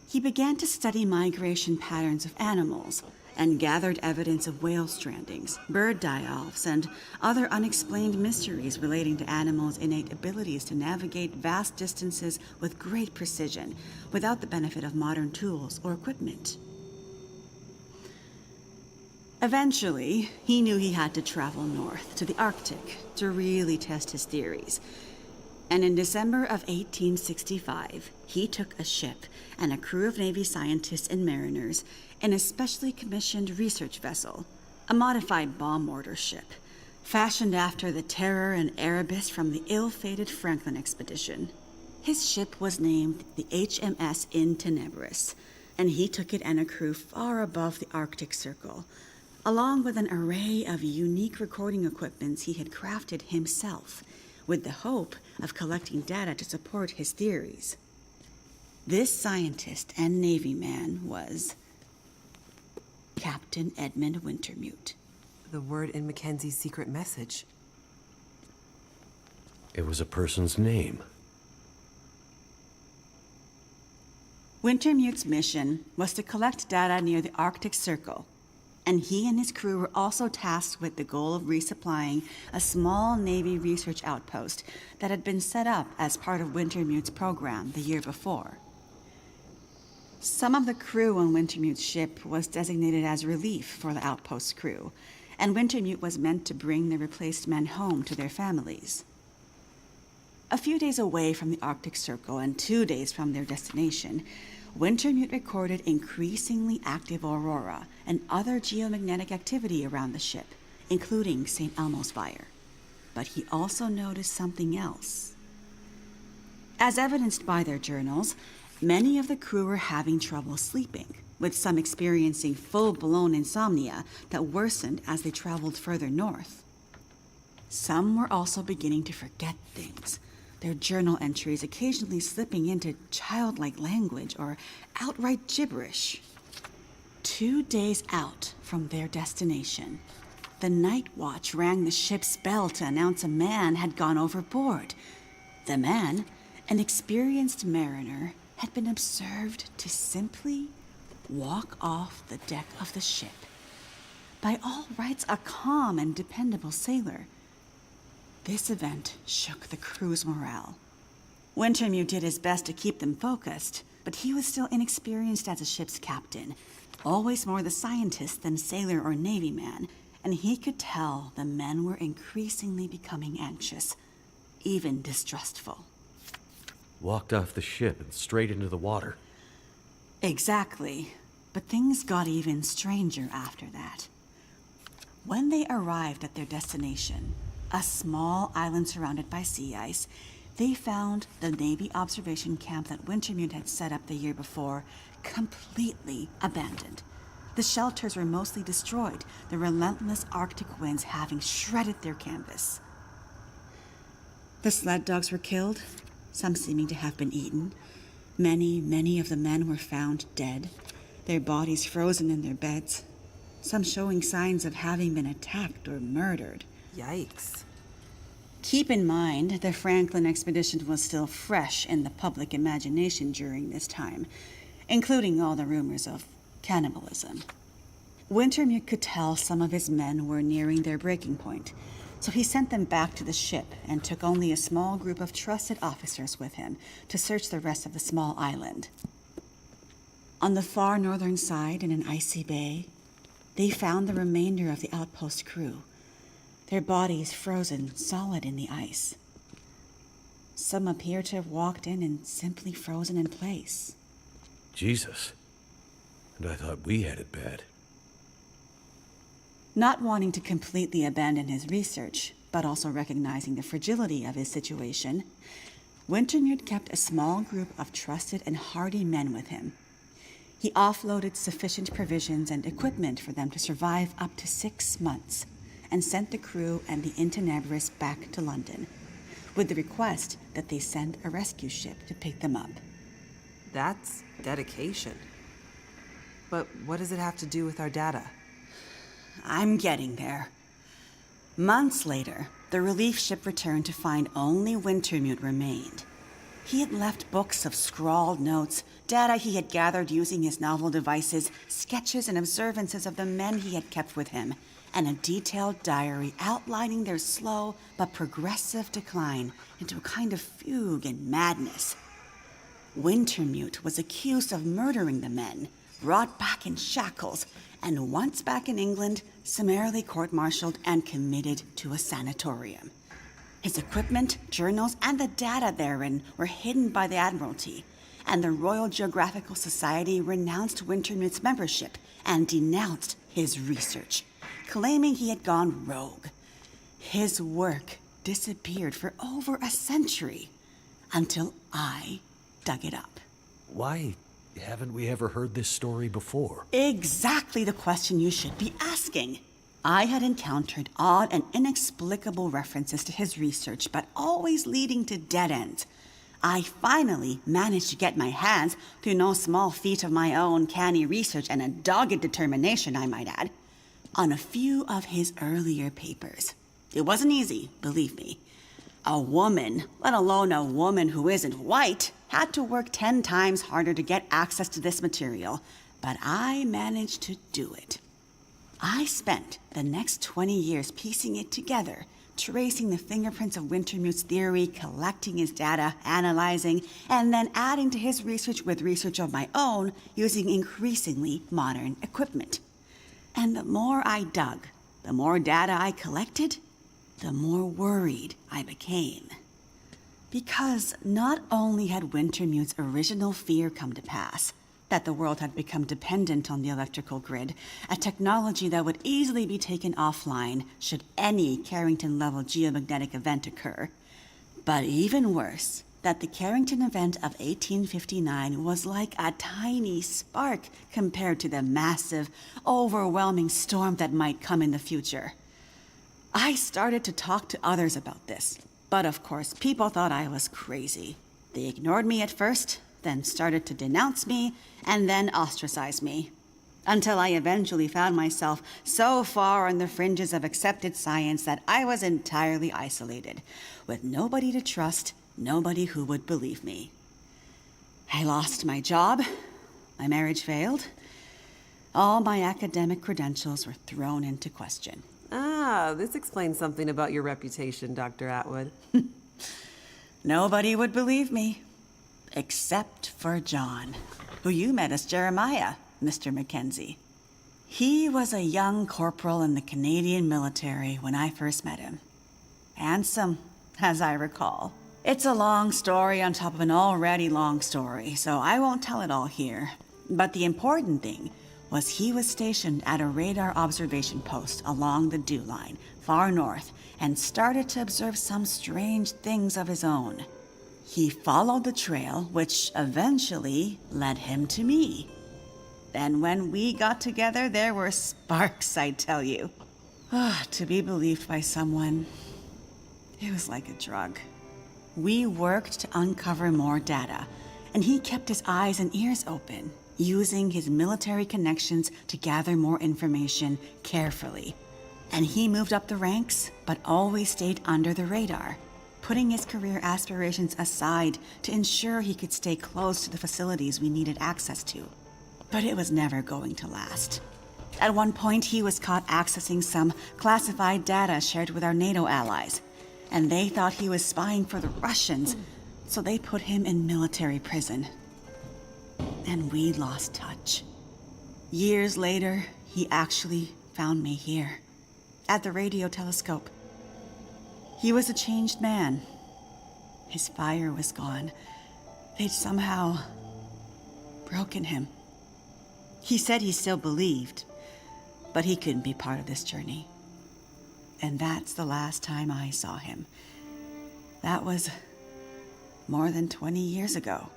He began to study migration patterns of animals, and gathered evidence of whale strandings, bird die-offs, and other unexplained mysteries relating to animals' innate abilities to navigate vast distances with great precision, without the benefit of modern tools or equipment. Eventually, he knew he had to travel north to the Arctic to really test his theories. And in December of 1865, he took a ship and a crew of Navy scientists and mariners in a specially commissioned research vessel, a modified bomb mortar ship, fashioned after the Terror and Erebus from the ill-fated Franklin expedition. His ship was named the HMS In Tenebris, and he took it and a crew far above the Arctic Circle, along with an array of unique recording equipments he had crafted himself, with the hope of collecting data to support his theories. This scientist and Navy man was Captain Edmund Wintermute. The word in Mackenzie's secret message. It was a person's name. Wintermute's mission was to collect data near the Arctic Circle, and he and his crew were also tasked with the goal of resupplying a small Navy research outpost that had been set up as part of Wintermute's program the year before. Some of the crew on Wintermute's ship was designated as relief for the outpost crew, and Wintermute was meant to bring the replaced men home to their families. A few days away from the Arctic Circle and 2 days from their destination, Wintermute recorded increasingly active aurora and other geomagnetic activity around the ship, including St. Elmo's fire. But he also noticed something else. As evidenced by their journals, many of the crew were having trouble sleeping, with some experiencing full-blown insomnia that worsened as they traveled further north. Some were also beginning to forget things, their journal entries occasionally slipping into childlike language or outright gibberish. 2 days out from their destination, the night watch rang the ship's bell to announce a man had gone overboard. The man, an experienced mariner, had been observed to simply walk off the deck of the ship. By all rights, a calm and dependable sailor. This event shook the crew's morale. Wintermute did his best to keep them focused, but he was still inexperienced as a ship's captain, always more the scientist than sailor or Navy man, and he could tell the men were increasingly becoming anxious, even distrustful. Walked off the ship and straight into the water. Exactly, but things got even stranger after that. When they arrived at their destination, a small island surrounded by sea ice, they found the Navy observation camp that Wintermute had set up the year before completely abandoned. The shelters were mostly destroyed, the relentless Arctic winds having shredded their canvas. The sled dogs were killed, some seeming to have been eaten. Many of the men were found dead, their bodies frozen in their beds, some showing signs of having been attacked or murdered. Yikes. Keep in mind, the Franklin expedition was still fresh in the public imagination during this time, including all the rumors of cannibalism. Wintermute could tell some of his men were nearing their breaking point, so he sent them back to the ship and took only a small group of trusted officers with him to search the rest of the small island. On the far northern side, in an icy bay, they found the remainder of the outpost crew, their bodies frozen solid in the ice. Some appear to have walked in and simply frozen in place. Jesus. And I thought we had it bad. Not wanting to completely abandon his research, but also recognizing the fragility of his situation, Wintermute kept a small group of trusted and hardy men with him. He offloaded sufficient provisions and equipment for them to survive up to 6 months, and sent the crew and the In Tenebris back to London, with the request that they send a rescue ship to pick them up. That's dedication. But what does it have to do with our data? I'm getting there. Months later, the relief ship returned to find only Wintermute remained. He had left books of scrawled notes, data he had gathered using his novel devices, sketches and observances of the men he had kept with him, and a detailed diary outlining their slow but progressive decline into a kind of fugue and madness. Wintermute was accused of murdering the men, brought back in shackles, and once back in England, summarily court-martialed and committed to a sanatorium. His equipment, journals, and the data therein were hidden by the Admiralty, and the Royal Geographical Society renounced Wintermute's membership and denounced his research, claiming he had gone rogue. His work disappeared for over a century, until I dug it up. Why haven't we ever heard this story before? Exactly the question you should be asking. I had encountered odd and inexplicable references to his research, but always leading to dead ends. I finally managed to get my hands, through no small feat of my own canny research and a dogged determination, I might add, on a few of his earlier papers. It wasn't easy, believe me. A woman, let alone a woman who isn't white, had to work 10 times harder to get access to this material, but I managed to do it. I spent the next 20 years piecing it together, tracing the fingerprints of Wintermute's theory, collecting his data, analyzing, and then adding to his research with research of my own using increasingly modern equipment. And the more I dug, the more data I collected, the more worried I became. Because not only had Wintermute's original fear come to pass, that the world had become dependent on the electrical grid, a technology that would easily be taken offline should any Carrington-level geomagnetic event occur. But even worse, that the Carrington event of 1859 was like a tiny spark compared to the massive, overwhelming storm that might come in the future. I started to talk to others about this, but of course, people thought I was crazy. They ignored me at first, then started to denounce me, and then ostracize me. Until I eventually found myself so far on the fringes of accepted science that I was entirely isolated, with nobody to trust, nobody who would believe me. I lost my job, my marriage failed, all my academic credentials were thrown into question. Ah, this explains something about your reputation, Dr. Atwood. Nobody would believe me. Except for John, who you met as Jeremiah, Mr. Mackenzie. He was a young corporal in the Canadian military when I first met him. Handsome, as I recall. It's a long story on top of an already long story, so I won't tell it all here. But the important thing was he was stationed at a radar observation post along the Dew Line, far north, and started to observe some strange things of his own. He followed the trail, which eventually led him to me. Then when we got together, there were sparks, I tell you. To be believed by someone, it was like a drug. We worked to uncover more data, and he kept his eyes and ears open, using his military connections to gather more information carefully. And he moved up the ranks, but always stayed under the radar, putting his career aspirations aside to ensure he could stay close to the facilities we needed access to. But it was never going to last. At one point, he was caught accessing some classified data shared with our NATO allies, and they thought he was spying for the Russians, so they put him in military prison. And we lost touch. Years later, he actually found me here, at the radio telescope. He was a changed man. His fire was gone. They'd somehow broken him. He said he still believed, but he couldn't be part of this journey. And that's the last time I saw him. That was more than 20 years ago.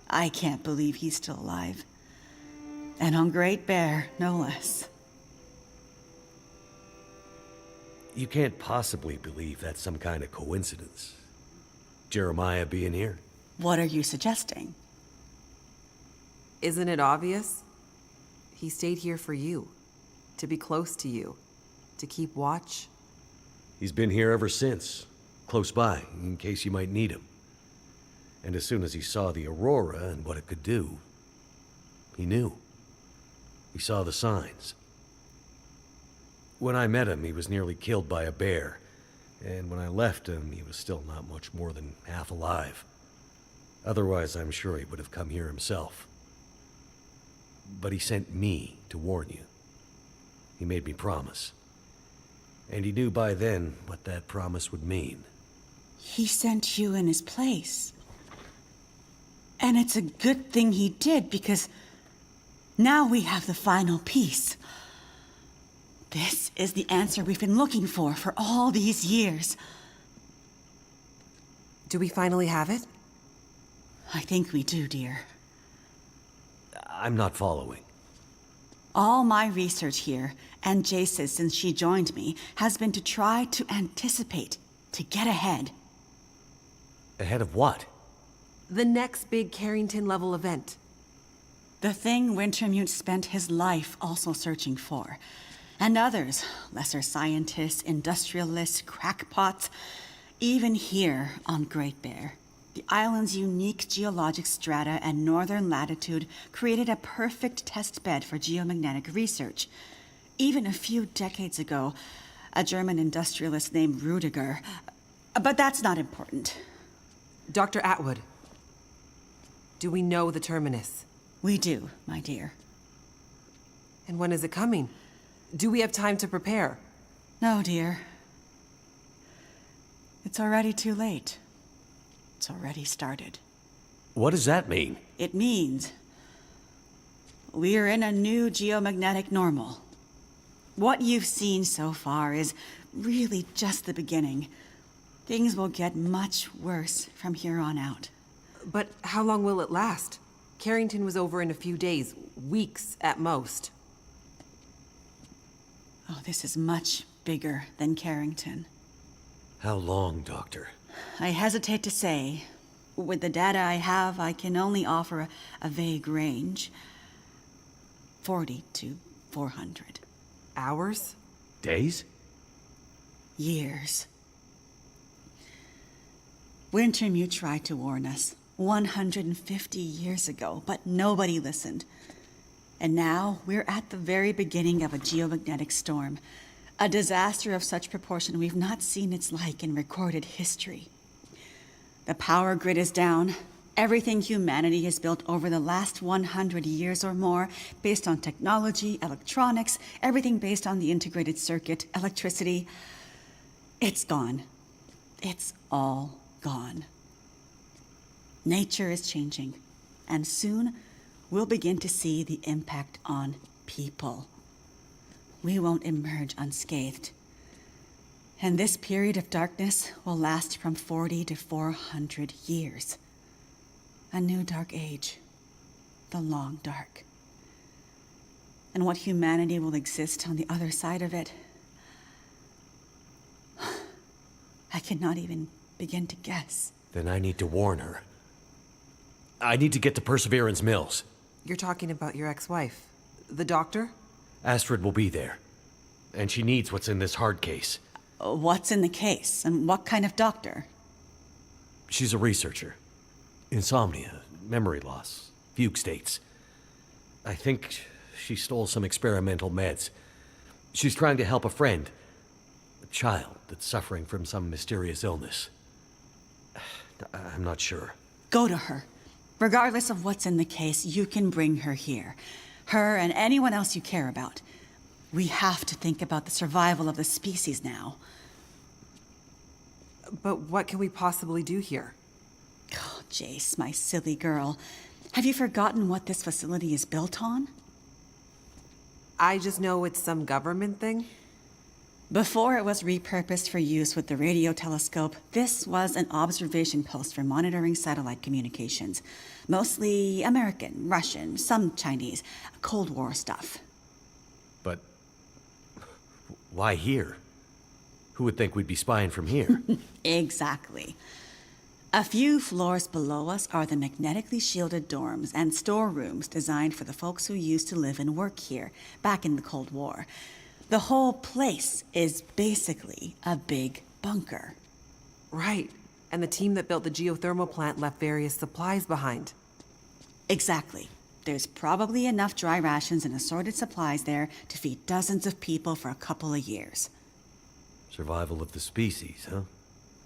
I can't believe he's still alive. And on Great Bear, no less. You can't possibly believe that's some kind of coincidence. Jeremiah being here. What are you suggesting? Isn't it obvious? He stayed here for you, to be close to you, to keep watch. He's been here ever since, close by, in case you might need him. And as soon as he saw the Aurora and what it could do, he knew. He saw the signs. When I met him, he was nearly killed by a bear. And when I left him, he was still not much more than half alive. Otherwise, I'm sure he would have come here himself. But he sent me to warn you. He made me promise. And he knew by then what that promise would mean. He sent you in his place. And it's a good thing he did, because now we have the final piece. This is the answer we've been looking for all these years. Do we finally have it? I think we do, dear. I'm not following. All my research here, and Jace's since she joined me, has been to try to anticipate, to get ahead. Ahead of what? The next big Carrington-level event. The thing Wintermute spent his life also searching for. And others, lesser scientists, industrialists, crackpots, even here on Great Bear. The island's unique geologic strata and northern latitude created a perfect test bed for geomagnetic research. Even a few decades ago, a German industrialist named Rudiger. But that's not important. Dr. Atwood, do we know the terminus? We do, my dear. And when is it coming? Do we have time to prepare? No, dear. It's already too late. It's already started. What does that mean? It means we're in a new geomagnetic normal. What you've seen so far is really just the beginning. Things will get much worse from here on out. But how long will it last? Carrington was over in a few days, weeks at most. Oh, this is much bigger than Carrington. How long, Doctor? I hesitate to say. With the data I have, I can only offer a vague range. 40 to 400. Hours? Days? Years. Wintermute tried to warn us 150 years ago, but nobody listened. And now we're at the very beginning of a geomagnetic storm. A disaster of such proportion we've not seen its like in recorded history. The power grid is down. Everything humanity has built over the last 100 years or more, based on technology, electronics, everything based on the integrated circuit, electricity, it's gone. It's all gone. Nature is changing, and soon we'll begin to see the impact on people. We won't emerge unscathed. And this period of darkness will last from 40 to 400 years. A new dark age. The long dark. And what humanity will exist on the other side of it, I cannot even begin to guess. Then I need to warn her. I need to get to Perseverance Mills. You're talking about your ex-wife, the doctor? Astrid will be there. And she needs what's in this hard case. What's in the case? And what kind of doctor? She's a researcher. Insomnia, memory loss, fugue states. I think she stole some experimental meds. She's trying to help a friend. A child that's suffering from some mysterious illness. I'm not sure. Go to her. Regardless of what's in the case, you can bring her here. Her and anyone else you care about. We have to think about the survival of the species now. But what can we possibly do here? Oh, Jace, my silly girl. Have you forgotten what this facility is built on? I just know it's some government thing. Before it was repurposed for use with the radio telescope, this was an observation post for monitoring satellite communications. Mostly American, Russian, some Chinese, Cold War stuff. But why here? Who would think we'd be spying from here? Exactly. A few floors below us are the magnetically shielded dorms and storerooms designed for the folks who used to live and work here back in the Cold War. The whole place is basically a big bunker. Right. And the team that built the geothermal plant left various supplies behind. Exactly. There's probably enough dry rations and assorted supplies there to feed dozens of people for a couple of years. Survival of the species, huh?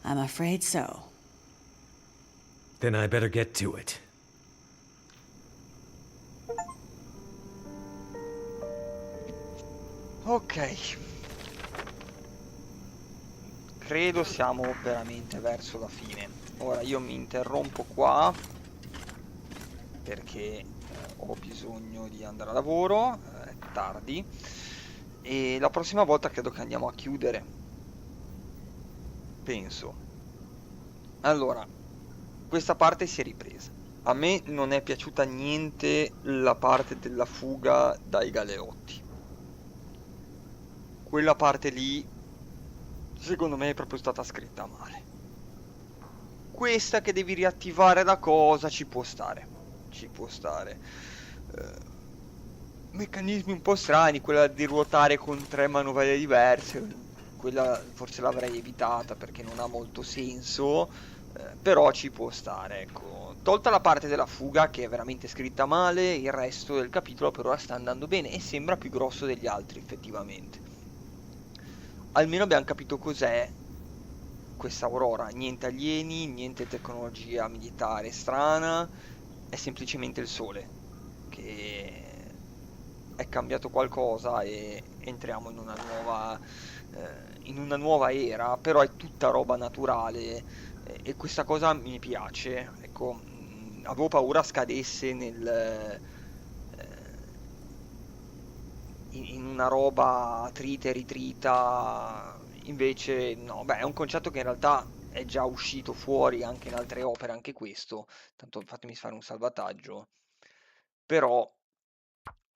I'm afraid so. Then I better get to it. Ok. Credo siamo veramente verso la fine. Ora io mi interrompo qua perché ho bisogno di andare a lavoro, è tardi, e la prossima volta credo che andiamo a chiudere, penso. Allora, questa parte si è ripresa. A me non è piaciuta niente la parte della fuga dai galeotti. Quella parte lì, secondo me, è proprio stata scritta male. Questa che devi riattivare la cosa ci può stare. Ci può stare. Meccanismi un po' strani, quella di ruotare con 3 manovelle diverse, quella forse l'avrei evitata perché non ha molto senso, però ci può stare, ecco. Tolta la parte della fuga che è veramente scritta male, il resto del capitolo per ora sta andando bene e sembra più grosso degli altri effettivamente. Almeno abbiamo capito cos'è questa Aurora, niente alieni, niente tecnologia militare strana, è semplicemente il sole che è cambiato qualcosa e entriamo in una nuova era, però è tutta roba naturale e questa cosa mi piace. Ecco, avevo paura scadesse in una roba trita e ritrita, invece no, beh, è un concetto che in realtà è già uscito fuori anche in altre opere, anche questo, tanto fatemi fare un salvataggio, però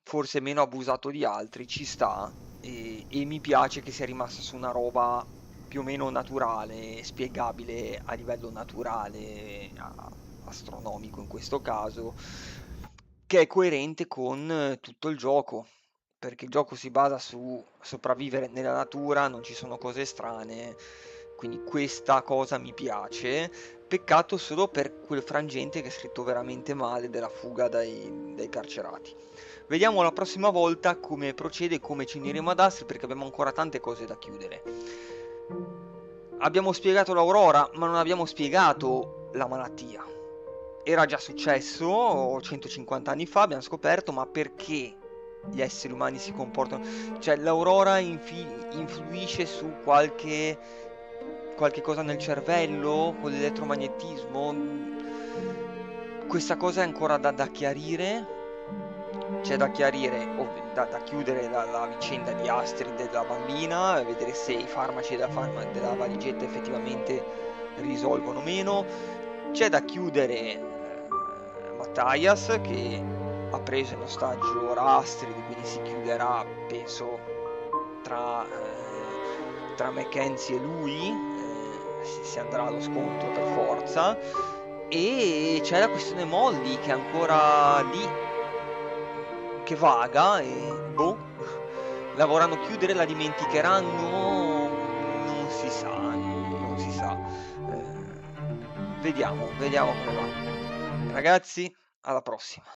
forse meno abusato di altri, ci sta e mi piace che sia rimasta su una roba più o meno naturale, spiegabile a livello naturale, astronomico in questo caso, che è coerente con tutto il gioco, perché il gioco si basa su sopravvivere nella natura, non ci sono cose strane, quindi questa cosa mi piace. Peccato solo per quel frangente che è scritto veramente male della fuga dai carcerati. Vediamo la prossima volta come procede, come ci uniremo ad Astrid, perché abbiamo ancora tante cose da chiudere. Abbiamo spiegato l'Aurora, ma non abbiamo spiegato la malattia. Era già successo 150 anni fa, abbiamo scoperto, ma perché gli esseri umani si comportano? Cioè, l'Aurora influisce su qualche cosa nel cervello, con l'elettromagnetismo? Questa cosa è ancora da chiarire. C'è da chiarire, da chiudere la vicenda di Astrid e della bambina, vedere se i farmaci della valigetta effettivamente risolvono o meno. C'è da chiudere Matthias, che ha preso in ostaggio ora Astrid, quindi si chiuderà, penso, tra Mackenzie e lui, si andrà allo scontro per forza. E c'è la questione Molly, che è ancora lì, che vaga e boh, la vorranno chiudere, la dimenticheranno, non si sa, non si sa. Vediamo come va. Ragazzi, alla prossima.